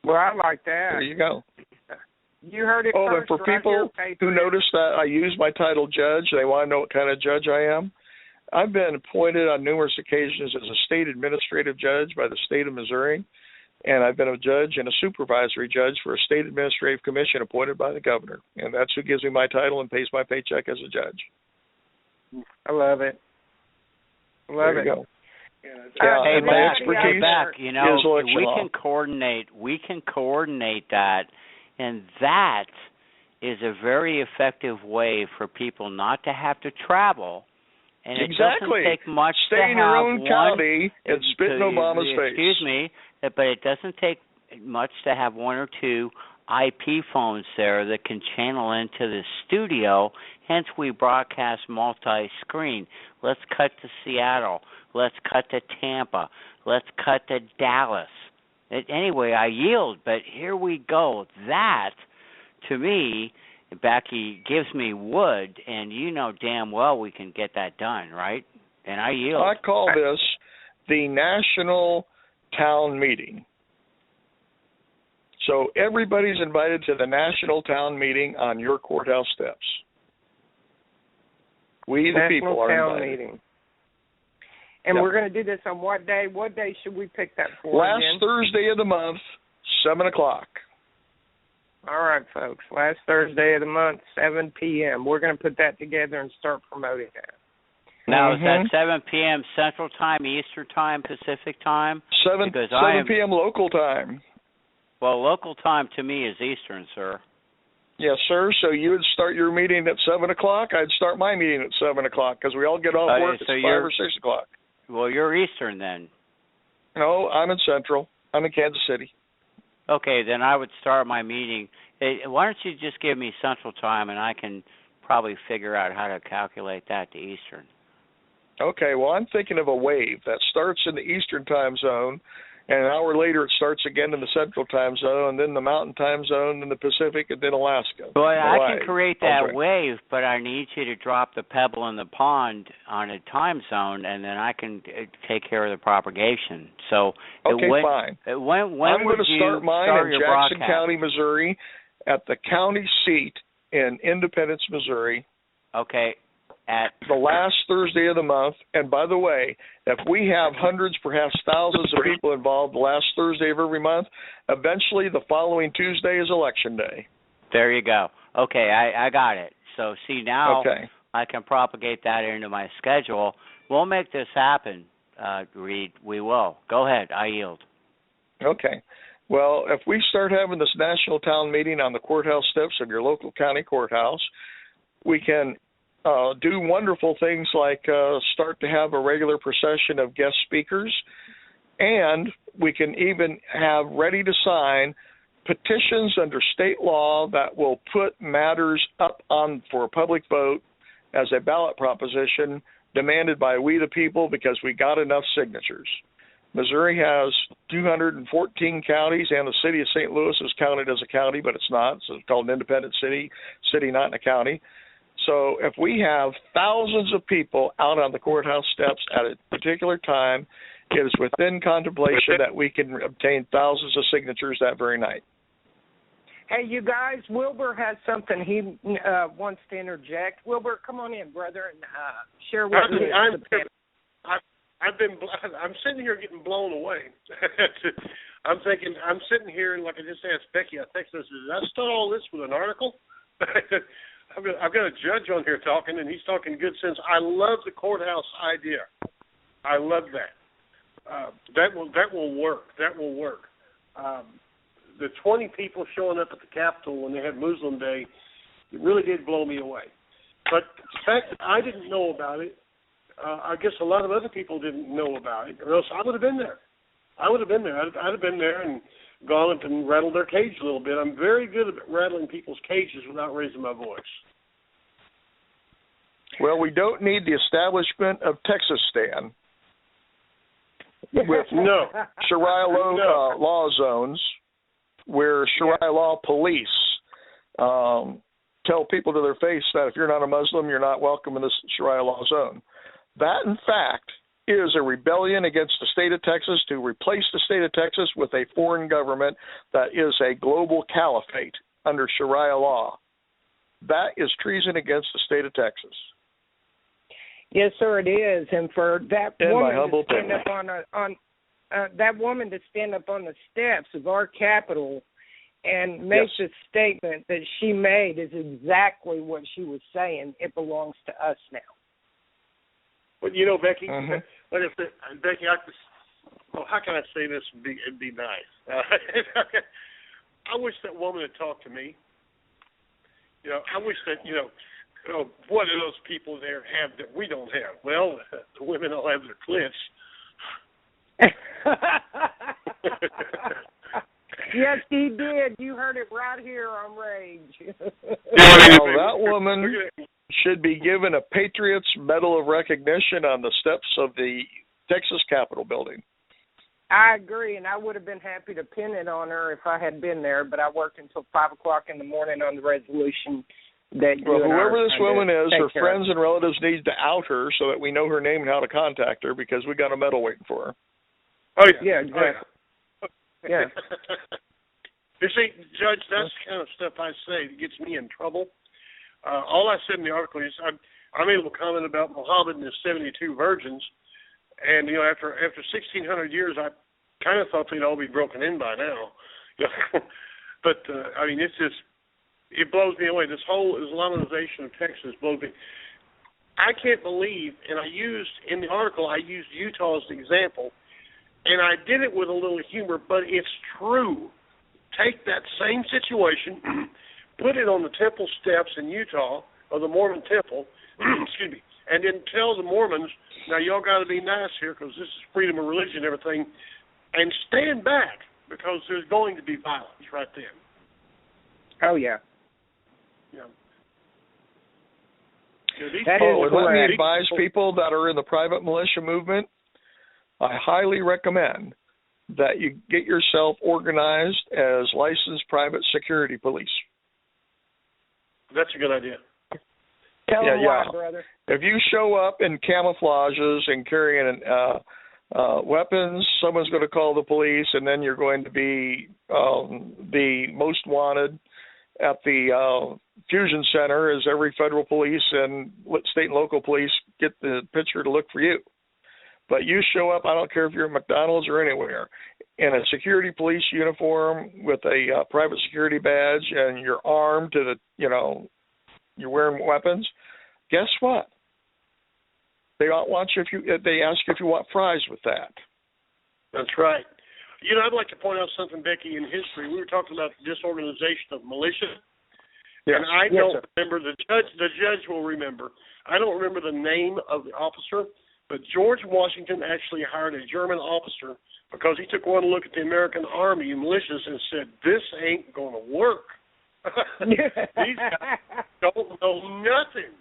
Well, I like that. There you go. You heard it first. And for people who notice that I use my title judge, they want to know what kind of judge I am. I've been appointed on numerous occasions as a state administrative judge by the state of Missouri. And I've been a judge and a supervisory judge for a state administrative commission appointed by the governor. And that's who gives me my title and pays my paycheck as a judge. I love it. There you go. Hey, my expertise is election law. We can coordinate that, and that is a very effective way for people not to have to travel. And it doesn't take much Stay to in your have own county and spit in Obama's face. Excuse me, but it doesn't take much to have 1 or 2 IP phones there that can channel into the studio. Hence, we broadcast multi-screen. Let's cut to Seattle. Let's cut to Tampa. Let's cut to Dallas. Anyway, I yield, but here we go. That, to me, Becky, gives me wood, and you know damn well we can get that done, right? And I yield. I call this the National Town Meeting. So everybody's invited to the National Town Meeting on your courthouse steps. We, the people, are invited. Meeting. And we're going to do this on what day? What day should we pick that for? Last Thursday of the month, 7 o'clock. All right, folks. Last Thursday of the month, 7 p.m. We're going to put that together and start promoting that. Now, is that 7 p.m. Central Time, Eastern Time, Pacific Time? 7 p.m. local time. Well, local time to me is Eastern, sir. Yes, sir. So you would start your meeting at 7 o'clock. I'd start my meeting at 7 o'clock because we all get off work at 5 or 6 o'clock. Well, you're Eastern then. No, I'm in Central. I'm in Kansas City. Okay, then I would start my meeting. Hey, why don't you just give me Central Time, and I can probably figure out how to calculate that to Eastern. Okay, well, I'm thinking of a wave that starts in the Eastern Time Zone, and an hour later it starts again in the Central Time Zone, and then the Mountain Time Zone, then the Pacific, and then Alaska. Well, I can create that wave, but I need you to drop the pebble in the pond on a time zone, and then I can take care of the propagation. So, okay, fine. When I'm going to start mine in Jackson broadcast? County, Missouri, at the county seat in Independence, Missouri. Okay. At the last Thursday of the month. And by the way, if we have hundreds, perhaps thousands of people involved the last Thursday of every month, eventually the following Tuesday is Election Day. There you go. Okay, I got it. So see, now okay. I can propagate that into my schedule. We'll make this happen, Reed. We will. Go ahead. I yield. Okay. Well, if we start having this national town meeting on the courthouse steps of your local county courthouse, we can do wonderful things like start to have a regular procession of guest speakers, and we can even have ready to sign petitions under state law that will put matters up on for a public vote as a ballot proposition demanded by we the people because we got enough signatures. Missouri has 214 counties, and the city of St. Louis is counted as a county, but it's not. So it's called an independent city, not in a county. So if we have thousands of people out on the courthouse steps at a particular time, it is within contemplation that we can obtain thousands of signatures that very night. Hey, you guys, Wilbur has something he wants to interject. Wilbur, come on in, brother, and share what it is. I'm sitting here getting blown away. I'm thinking, I'm sitting here, and like I just asked Becky, I texted her, did I start all this with an article? I've got a judge on here talking, and he's talking good sense. I love the courthouse idea. I love that. That will work. That will work. The 20 people showing up at the Capitol when they had Muslim Day, it really did blow me away. But the fact that I didn't know about it, I guess a lot of other people didn't know about it, or else I would have been there. I'd have been there and gone up and rattled their cage a little bit. I'm very good at rattling people's cages without raising my voice. Well, we don't need the establishment of Texas Stan with Sharia law zones where Sharia law police tell people to their face that if you're not a Muslim, you're not welcome in this Sharia law zone. That, in fact, is a rebellion against the state of Texas to replace the state of Texas with a foreign government that is a global caliphate under Sharia law. That is treason against the state of Texas. Yes, sir, it is. And for that woman to stand up that woman to stand up on the steps of our Capitol and make the statement that she made is exactly what she was saying. It belongs to us now. Well, you know, Becky, like I said, Becky, how can I say this and be nice? I wish that woman had talked to me. You know, I wish that, what do those people there have that we don't have? Well, the women all have their clits. Yes, he did. You heard it right here on Rage. That woman should be given a Patriots Medal of Recognition on the steps of the Texas Capitol building. I agree, and I would have been happy to pin it on her if I had been there, but I worked until 5 o'clock in the morning on the resolution. Whoever this woman is, her friends and relatives need to out her so that we know her name and how to contact her because we got a medal waiting for her. Oh, yeah. Yeah, exactly. Yeah. You see, Judge, that's the kind of stuff I say that gets me in trouble. All I said in the article is I'm able to comment about Muhammad and his 72 virgins, and after 1,600 years, I kind of thought they'd all be broken in by now. But I mean, it's just it blows me away. This whole Islamization of Texas blows me. I can't believe, and in the article I used Utah as the example, and I did it with a little humor, but it's true. Take that same situation, put it on the temple steps in Utah, or the Mormon temple, excuse me, and then tell the Mormons, now y'all got to be nice here because this is freedom of religion and everything. and stand back, because there's going to be violence right then. Oh, yeah. Yeah. And let me advise people that are in the private militia movement, I highly recommend that you get yourself organized as licensed private security police. That's a good idea. Tell them why, brother. If you show up in camouflages and carrying weapons, someone's going to call the police, and then you're going to be the most wanted at the Fusion Center, as every federal police and state and local police get the picture to look for you. But you show up, I don't care if you're at McDonald's or anywhere, in a security police uniform with a private security badge, and you're armed to the, you're wearing weapons, guess what? They want you they ask you if you want fries with that. That's right. I'd like to point out something, Becky, in history. We were talking about the disorganization of militia. Yes. And I don't remember, the judge will remember. I don't remember the name of the officer, but George Washington actually hired a German officer because he took one look at the American Army and militias and said, this ain't going to work. These guys don't know nothing,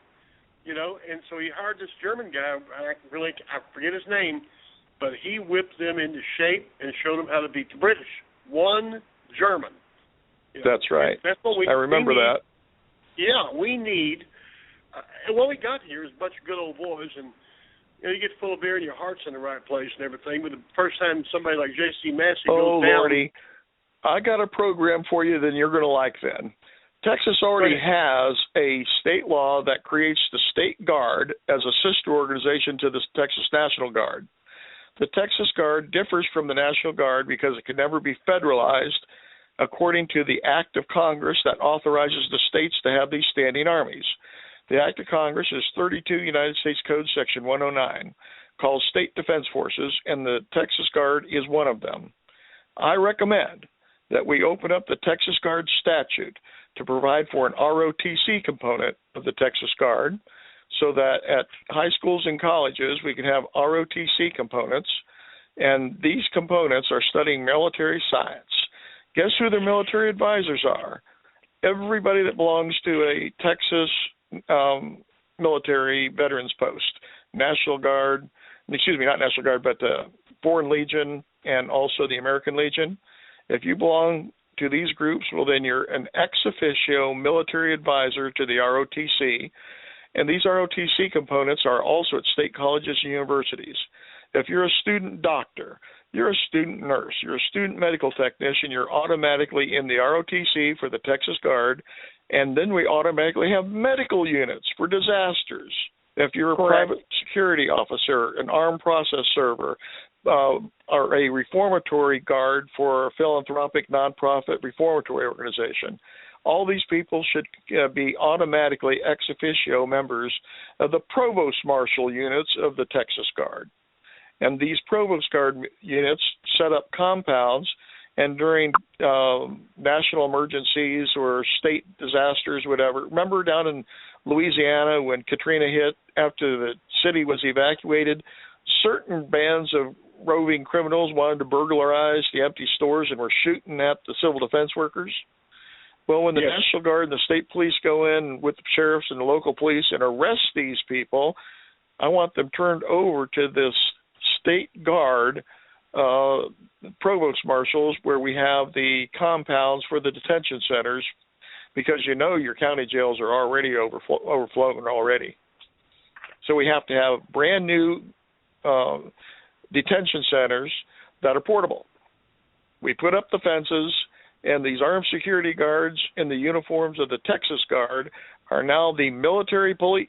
and so he hired this German guy. I forget his name, but he whipped them into shape and showed them how to beat the British. One German. That's right. That's what I remember that. Yeah, we need, and what we got here is a bunch of good old boys, and you get full of beer and your heart's in the right place and everything, but the first time somebody like J.C. Massey goes down... Oh, Lordy, I got a program for you that you're going to like then. Texas already has a state law that creates the State Guard as a sister organization to the Texas National Guard. The Texas Guard differs from the National Guard because it can never be federalized according to the Act of Congress that authorizes the states to have these standing armies. The Act of Congress is 32 United States Code Section 109, called State Defense Forces, and the Texas Guard is one of them. I recommend that we open up the Texas Guard statute to provide for an ROTC component of the Texas Guard, so that at high schools and colleges we can have ROTC components, and these components are studying military science. Guess who their military advisors are? Everybody that belongs to a Texas military veterans post, National Guard, not National Guard, but the Foreign Legion and also the American Legion. If you belong to these groups, well, then you're an ex officio military advisor to the ROTC, and these ROTC components are also at state colleges and universities. If you're a student doctor, you're a student nurse, you're a student medical technician, you're automatically in the ROTC for the Texas Guard, and then we automatically have medical units for disasters. If you're a private security officer, an armed process server, or a reformatory guard for a philanthropic nonprofit reformatory organization, all these people should be automatically ex officio members of the provost marshal units of the Texas Guard. And these provost guard units set up compounds, and during national emergencies or state disasters, whatever. Remember down in Louisiana when Katrina hit, after the city was evacuated, certain bands of roving criminals wanted to burglarize the empty stores and were shooting at the civil defense workers. Well, when the National Guard and the state police go in with the sheriffs and the local police and arrest these people, I want them turned over to this state guard provost marshals, where we have the compounds for the detention centers, because your county jails are already overflowing already. So we have to have brand new detention centers that are portable. We put up the fences, and these armed security guards in the uniforms of the Texas Guard are now the military police,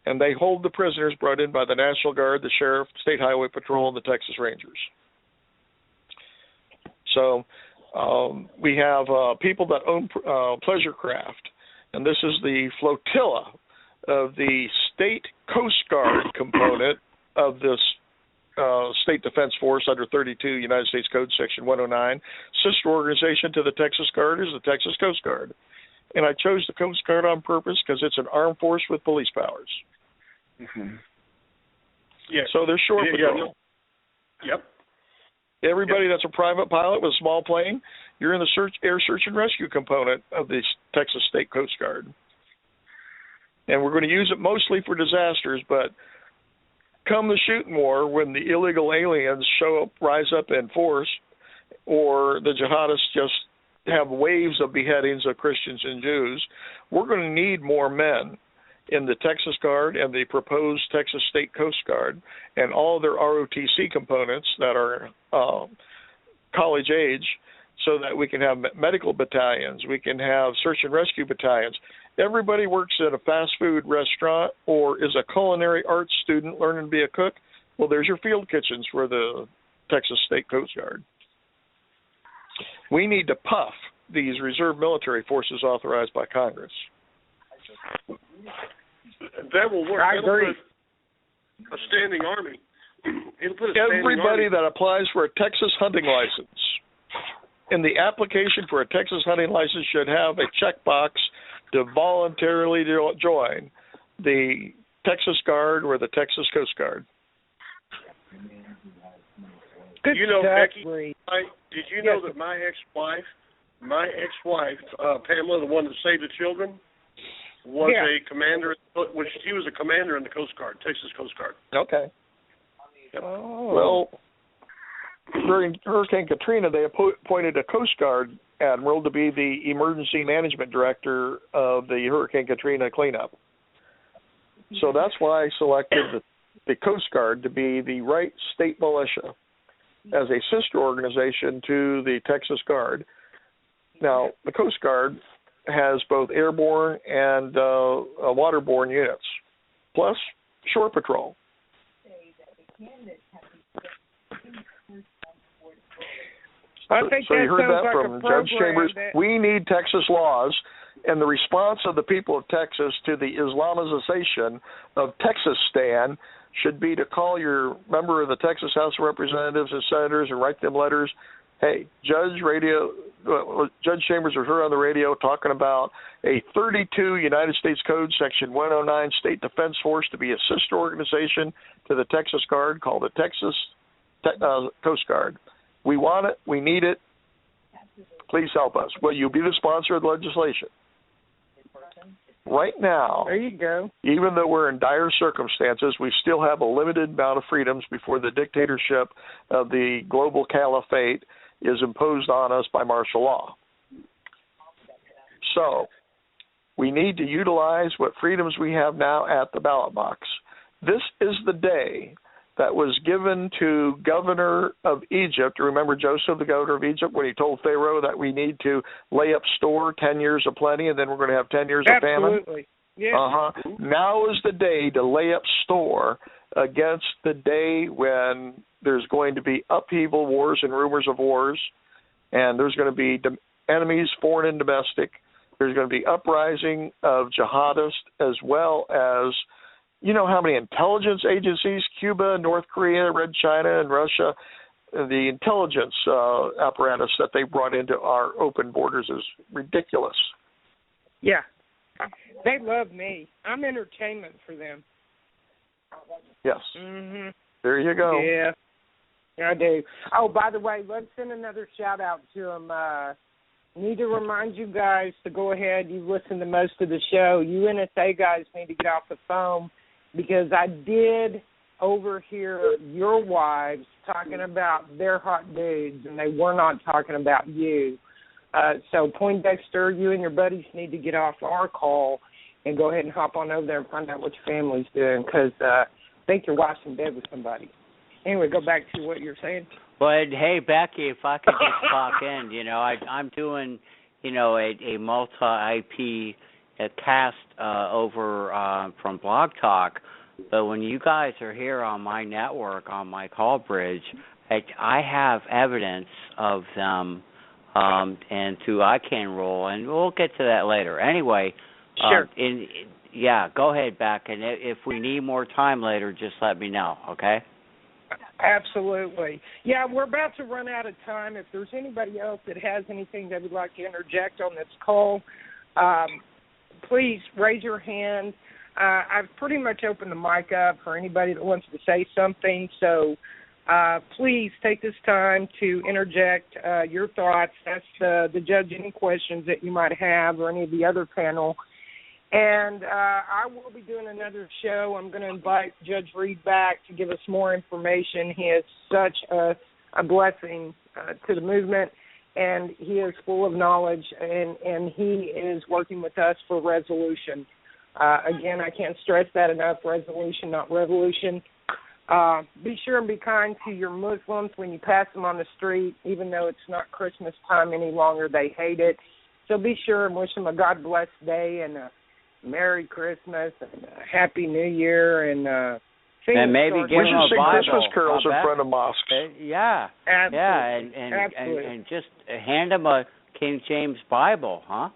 and they hold the prisoners brought in by the National Guard, the Sheriff, State Highway Patrol, and the Texas Rangers. So we have people that own pleasure craft, and this is the flotilla of the State Coast Guard component of this State Defense Force under 32 United States Code Section 109. Sister organization to the Texas Guard is the Texas Coast Guard. And I chose the Coast Guard on purpose because it's an armed force with police powers. Mm-hmm. Yeah. So they're shore patrol. Yep. Everybody that's a private pilot with a small plane, you're in the air search and rescue component of the Texas State Coast Guard. And we're going to use it mostly for disasters, but come the shooting war, when the illegal aliens rise up in force, or the jihadists just have waves of beheadings of Christians and Jews, we're going to need more men in the Texas Guard and the proposed Texas State Coast Guard and all their ROTC components that are college age, so that we can have medical battalions, we can have search and rescue battalions. Everybody works at a fast food restaurant or is a culinary arts student learning to be a cook. Well, there's your field kitchens for the Texas State Coast Guard. We need to puff these reserve military forces authorized by Congress. That will work. I agree. A standing army. Everybody that applies for a Texas hunting license, in the application for a Texas hunting license, should have a checkbox to voluntarily join the Texas Guard or the Texas Coast Guard. Becky, did you know that my ex-wife, Pamela, the one that saved the children, was a commander. She was a commander in the Coast Guard, Texas Coast Guard. Okay. Yep. Oh. Well, during Hurricane Katrina, they appointed a Coast Guard admiral to be the emergency management director of the Hurricane Katrina cleanup. So that's why I selected the Coast Guard to be the right state militia as a sister organization to the Texas Guard. Now, the Coast Guard has both airborne and waterborne units, plus shore patrol. I think so you heard that like from Judge Chambers. We need Texas laws, and the response of the people of Texas to the Islamization of Texas-Stan should be to call your member of the Texas House of Representatives and Senators and write them letters. Hey, Judge Chambers was heard on the radio talking about a 32 United States Code, Section 109, State Defense Force to be a sister organization to the Texas Guard called the Texas Coast Guard. We want it. We need it. Please help us. Will you be the sponsor of the legislation? Right now, there you go. Even though we're in dire circumstances, we still have a limited amount of freedoms before the dictatorship of the global caliphate is imposed on us by martial law. So we need to utilize what freedoms we have now at the ballot box. This is the day that was given to governor of Egypt. Remember Joseph, the governor of Egypt, when he told Pharaoh that we need to lay up store 10 years of plenty and then we're going to have 10 years of famine? Absolutely. Yes. Now is the day to lay up store against the day when there's going to be upheaval, wars and rumors of wars, and there's going to be enemies, foreign and domestic. There's going to be uprising of jihadists, as well as, you know how many intelligence agencies, Cuba, North Korea, Red China, and Russia, the intelligence apparatus that they brought into our open borders is ridiculous. Yeah. They love me. I'm entertainment for them. Yes. Mm-hmm. There you go. Yeah, I do. Oh, by the way, let's send another shout-out to them. Need to remind you guys to go ahead. You listen to most of the show. You NSA guys need to get off the phone, because I did overhear your wives talking about their hot dudes, and they were not talking about you. So Poindexter, you and your buddies need to get off our call and go ahead and hop on over there and find out what your family's doing, because I think your wife's in bed with somebody. Anyway, go back to what you're saying. But hey, Becky, if I could just pop in, I'm doing, a multi-IP cast over from Blog Talk. But when you guys are here on my network, on my call bridge, I have evidence of them, and through ICANN rule, and we'll get to that later. Anyway, sure. Go ahead, Beck, and if we need more time later, just let me know, okay? Absolutely. Yeah, we're about to run out of time. If there's anybody else that has anything they would like to interject on this call, please raise your hand. I've pretty much opened the mic up for anybody that wants to say something, so please take this time to interject your thoughts. Ask the judge any questions that you might have or any of the other panel. And I will be doing another show. I'm going to invite Judge Reed back to give us more information. He is such a blessing to the movement, and he is full of knowledge, and he is working with us for resolution. Again, I can't stress that enough, resolution, not revolution. Be sure and be kind to your Muslims when you pass them on the street, even though it's not Christmas time any longer. They hate it. So be sure and wish them a God-blessed day and a Merry Christmas and a Happy New Year and maybe give them a Bible. Christmas carols in front of mosques. Yeah, absolutely. Yeah, and just hand them a King James Bible, huh?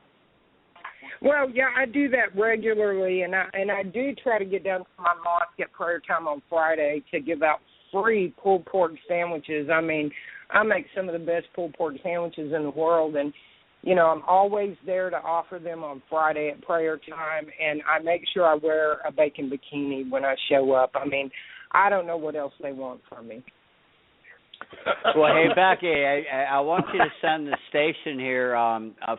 Well, yeah, I do that regularly, and I do try to get down to my mosque at prayer time on Friday to give out free pulled pork sandwiches. I mean, I make some of the best pulled pork sandwiches in the world, and you know, I'm always there to offer them on Friday at prayer time, and I make sure I wear a bacon bikini when I show up. I mean, I don't know what else they want from me. Well, hey, Becky, I want you to send the station here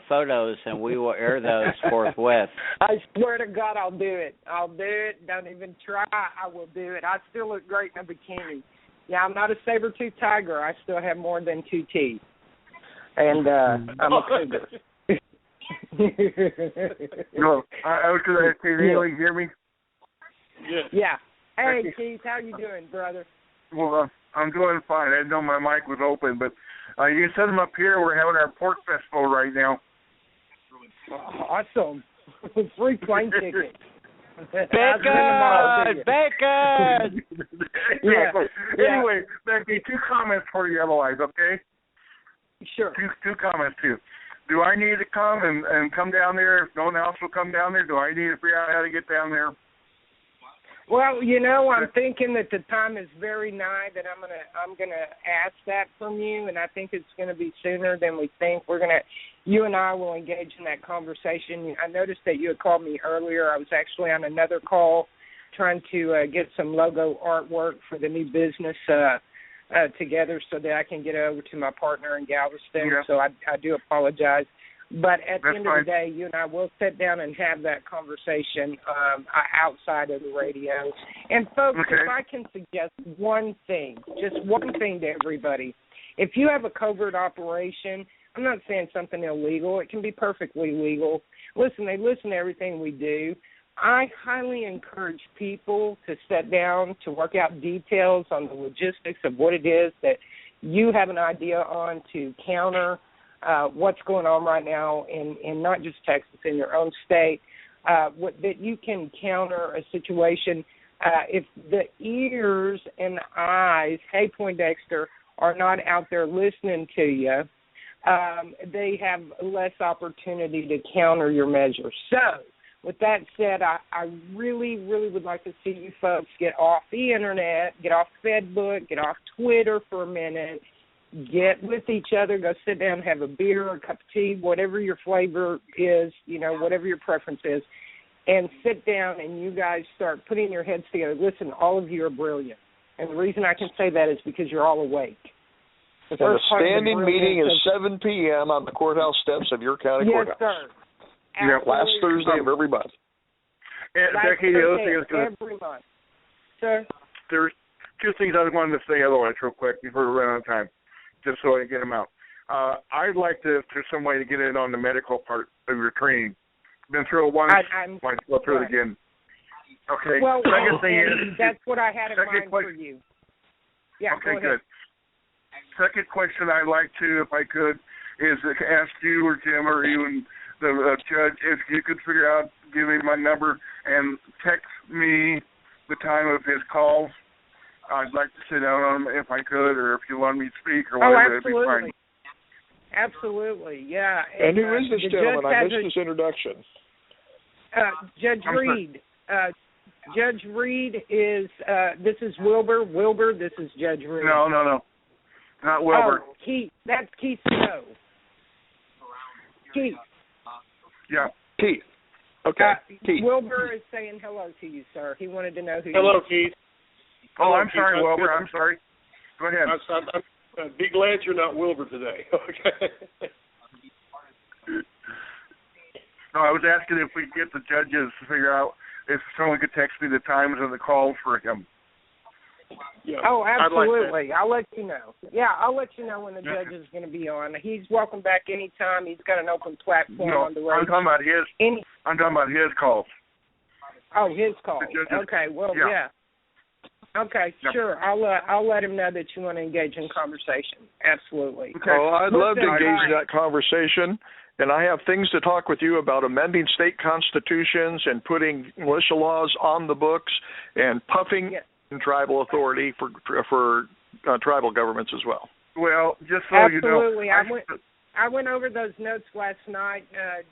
photos, and we will air those forthwith. I swear to God, I'll do it. I'll do it. Don't even try. I will do it. I still look great in a bikini. Yeah, I'm not a saber-toothed tiger. I still have more than 2 teeth. And I'm a cougar. No, I was going to say, you hear me? Yeah. Hey, Keith, how you doing, brother? Well, I'm doing fine. I didn't know my mic was open, but you can set them up here. We're having our pork festival right now. Awesome. Free plane tickets. Bacon! Bacon! Yeah. Anyway, Becky, 2 comments for you otherwise, okay? Sure. Two comments, too. Do I need to come and come down there? If no one else will come down there, do I need to figure out how to get down there? Well, you know, I'm thinking that the time is very nigh that I'm gonna ask that from you, and I think it's going to be sooner than we think. You and I will engage in that conversation. I noticed that you had called me earlier. I was actually on another call trying to get some logo artwork for the new business together so that I can get over to my partner in Galveston. Yeah. So I do apologize. But at the end of the day, you and I will sit down and have that conversation outside of the radio. And, folks, if I can suggest one thing, just one thing to everybody, if you have a covert operation, I'm not saying something illegal. It can be perfectly legal. Listen, they listen to everything we do. I highly encourage people to sit down to work out details on the logistics of what it is that you have an idea on to counter what's going on right now in not just Texas, in your own state, that you can counter a situation. If the ears and the eyes, hey, Poindexter, are not out there listening to you, they have less opportunity to counter your measures. So, with that said, I really, really would like to see you folks get off the Internet, get off Facebook, get off Twitter for a minute, get with each other, go sit down, have a beer, a cup of tea, whatever your flavor is, you know, whatever your preference is, and sit down and you guys start putting your heads together. Listen, all of you are brilliant. And the reason I can say that is because you're all awake. And the standing meeting is 7 p.m. on the courthouse steps of your county courthouse. Yes, sir. Yeah, last Thursday of every month. Becky, the other thing is every month. Sir? There's 2 things I wanted to say otherwise real quick before we run out of time, just so I can get them out. I'd like to, there's some way to get in on the medical part of your training. Been through it once, might go through it again. Okay. Well, second thing is, that's what I had in mind for you. Yeah, okay, go ahead. good. Second question I'd like to, if I could, is to ask you or Jim or you and the judge if you could figure out, give me my number and text me the time of his calls. I'd like to sit down on them if I could, or if you want me to speak or whatever, that'd be fine. Absolutely, yeah. And who is this gentleman? I missed his introduction. Judge Reed. Judge Reed is, this is Wilbur. Wilbur, this is Judge Reed. No. Not Wilbur. Oh, Keith. That's Keith Snow. Keith. Yeah. Keith. Okay. Keith. Wilbur is saying hello to you, sir. He wanted to know who Hello, you are. Keith. Oh, I'm sorry, Wilbur. I'm sorry. Go ahead. I'm be glad you're not Wilbur today. Okay. No, I was asking if we could get the judges to figure out if someone could text me the times and the calls for him. Yeah, oh, absolutely. Like I'll let you know. Yeah, I'll let you know when the judge is going to be on. He's welcome back anytime. He's got an open platform on the road. I'm talking about his calls. Oh, his calls. Okay, well, yeah. Okay, sure. I'll let him know that you want to engage in conversation. Absolutely. Okay. Oh, I'd love to engage in that conversation. And I have things to talk with you about amending state constitutions and putting militia laws on the books and puffing tribal authority for tribal governments as well. Well, just so absolutely. you know, I went over those notes last night,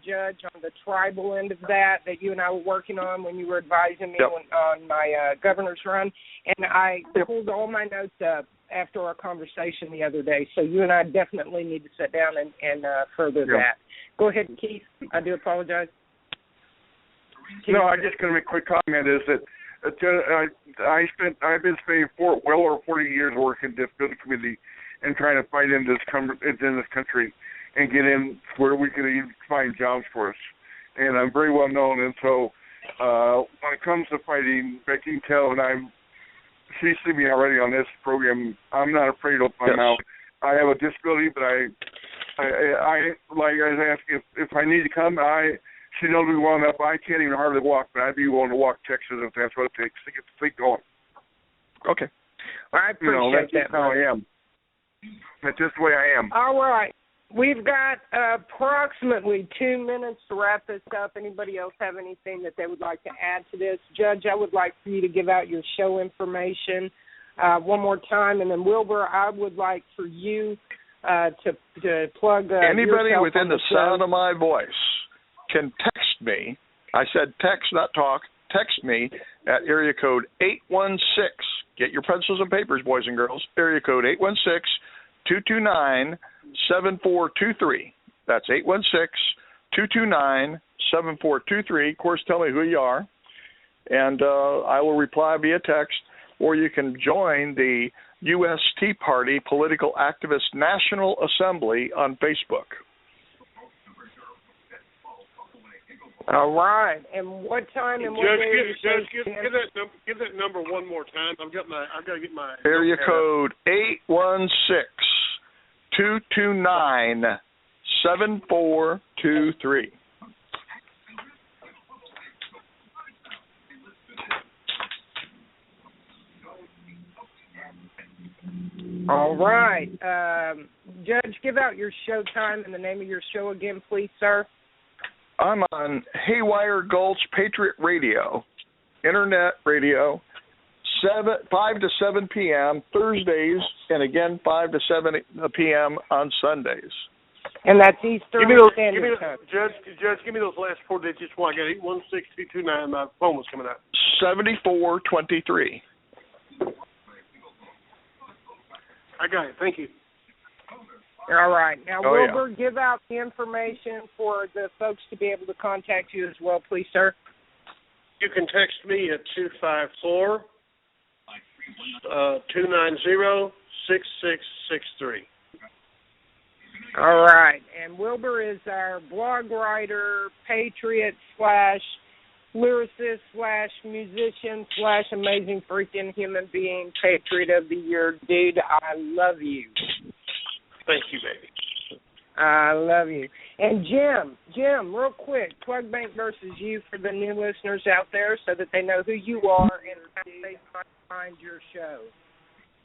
Judge, on the tribal end of that you and I were working on when you were advising me on my governor's run, and I pulled all my notes up after our conversation the other day. So you and I definitely need to sit down and further that. Go ahead, Keith. I do apologize. Keith. No, I'm just going to make a quick comment. Is that I've been spending well over 40 years working in the disability committee and trying to fight in this country and get in where we can even find jobs for us. And I'm very well known. And so when it comes to fighting, Becky can tell, and she's seen me already on this program, I'm not afraid to open my mouth. I have a disability, but I like I was asking if I need to come, she knows me well enough. I can't even hardly walk, but I'd be willing to walk Texas if that's what it takes to get the thing going. Okay. I appreciate that's how I am. That's just the way I am. All right. We've got approximately 2 minutes to wrap this up. Anybody else have anything that they would like to add to this? Judge, I would like for you to give out your show information one more time. And then, Wilbur, I would like for you to plug anybody yourself within the sound of my voice can text me. I said text, not talk. Text me at area code 816. Get your pencils and papers, boys and girls. Area code 816-229-7423. That's 816-229-7423. Of course, tell me who you are, and I will reply via text. Or you can join the U.S. Tea Party Political Activist National Assembly on Facebook. All right. And what time and what day? Judge, give that number one more time. I've got to get my area code 816-229-7423. All right. Judge, give out your show time and the name of your show again, please, sir. I'm on Haywire Gulch Patriot Radio, Internet Radio, 5 to 7 p.m. Thursdays, and again 5 to 7 p.m. on Sundays. And that's Eastern Standard Time. Judge, give me those last 4 digits. I got 816-229. My phone was coming out. 7423. I got it. Thank you. All right. Now, Wilbur, give out the information for the folks to be able to contact you as well, please, sir. You can text me at 254-290-6663. All right. And Wilbur is our blog writer, patriot / lyricist / musician / amazing freaking human being, patriot of the year. Dude, I love you. Thank you, baby. I love you. And Jim, real quick, Plug Bank versus you for the new listeners out there so that they know who you are and how they find your show.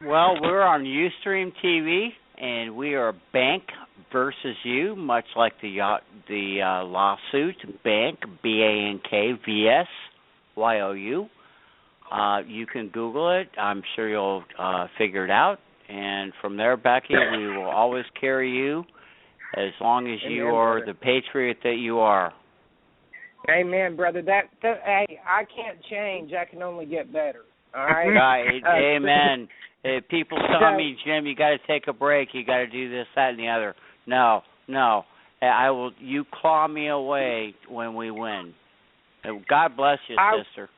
Well, we're on Ustream TV, and we are Bank versus you, much like the lawsuit, Bank, BANKVSYOU. You can Google it. I'm sure you'll figure it out. And from there, Becky, we will always carry you as long as you are the patriot that you are. Amen, brother. Hey, I can't change. I can only get better. All right. Right. Amen. People tell me, Jim, you got to take a break. You got to do this, that, and the other. No. I will. You claw me away when we win. God bless you, sister.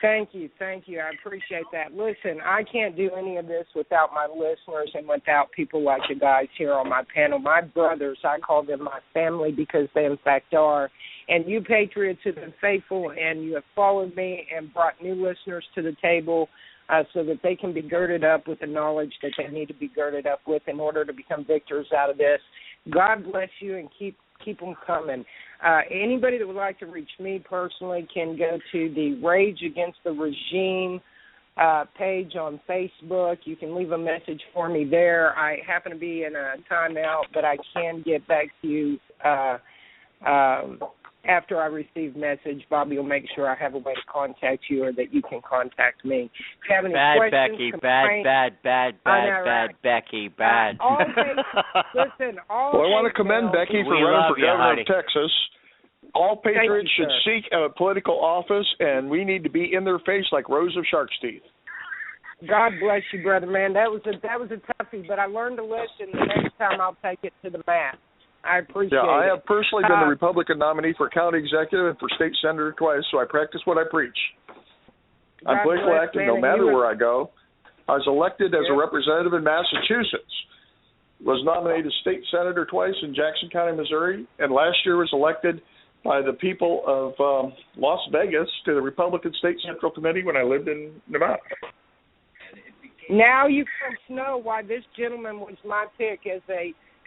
Thank you. I appreciate that. Listen, I can't do any of this without my listeners and without people like you guys here on my panel. My brothers, I call them my family because they in fact are. And you patriots have been faithful, and you have followed me and brought new listeners to the table so that they can be girded up with the knowledge that they need to be girded up with in order to become victors out of this. God bless you, and keep them coming. Anybody that would like to reach me personally can go to the Rage Against the Regime page on Facebook. You can leave a message for me there. I happen to be in a timeout, but I can get back to you after I receive message. Bobby will make sure I have a way to contact you or that you can contact me. If you have any questions, Becky, complaints, bad Becky, bad. Listen, all well, I want to commend Becky for running for governor of Texas. All patriots should seek a political office, and we need to be in their face like rows of shark's teeth. God bless you, brother, man. That was a toughie, but I learned a lesson. The next time I'll take it to the mat. I appreciate it. Yeah, I have personally been the Republican nominee for county executive and for state senator twice, so I practice what I preach. I'm politically active no matter where I go. I was elected as a representative in Massachusetts, was nominated state senator twice in Jackson County, Missouri, and last year was elected by the people of Las Vegas to the Republican State Central Committee when I lived in Nevada. Now you folks know why this gentleman was my pick as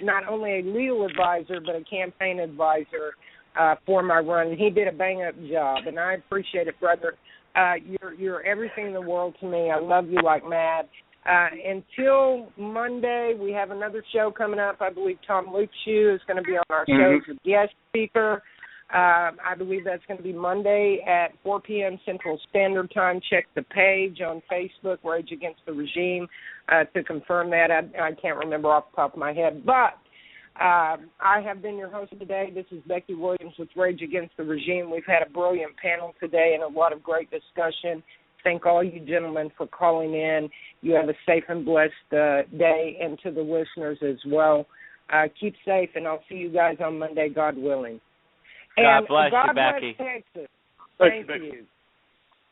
not only a legal advisor but a campaign advisor for my run. And he did a bang-up job, and I appreciate it, brother. You're everything in the world to me. I love you like mad. Until Monday, we have another show coming up. I believe Tom Lukeschew is going to be on our show as a guest speaker. I believe that's going to be Monday at 4 p.m. Central Standard Time. Check the page on Facebook, Rage Against the Regime, to confirm that. I can't remember off the top of my head. But I have been your host today. This is Becky Williams with Rage Against the Regime. We've had a brilliant panel today and a lot of great discussion. Thank all you gentlemen for calling in. You have a safe and blessed day, and to the listeners as well. Keep safe, and I'll see you guys on Monday, God willing. God bless you, Becky. Texas. Thank you.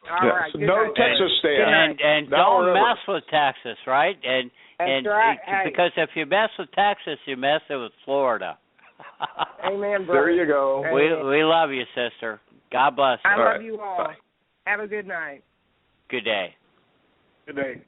All right. No Texas stand. And don't mess with Texas, right? And right. Because if you mess with Texas, you mess with Florida. Amen, brother. There you go. We love you, sister. God bless you. I love you all. Bye. Have a good night. Good day. Good day.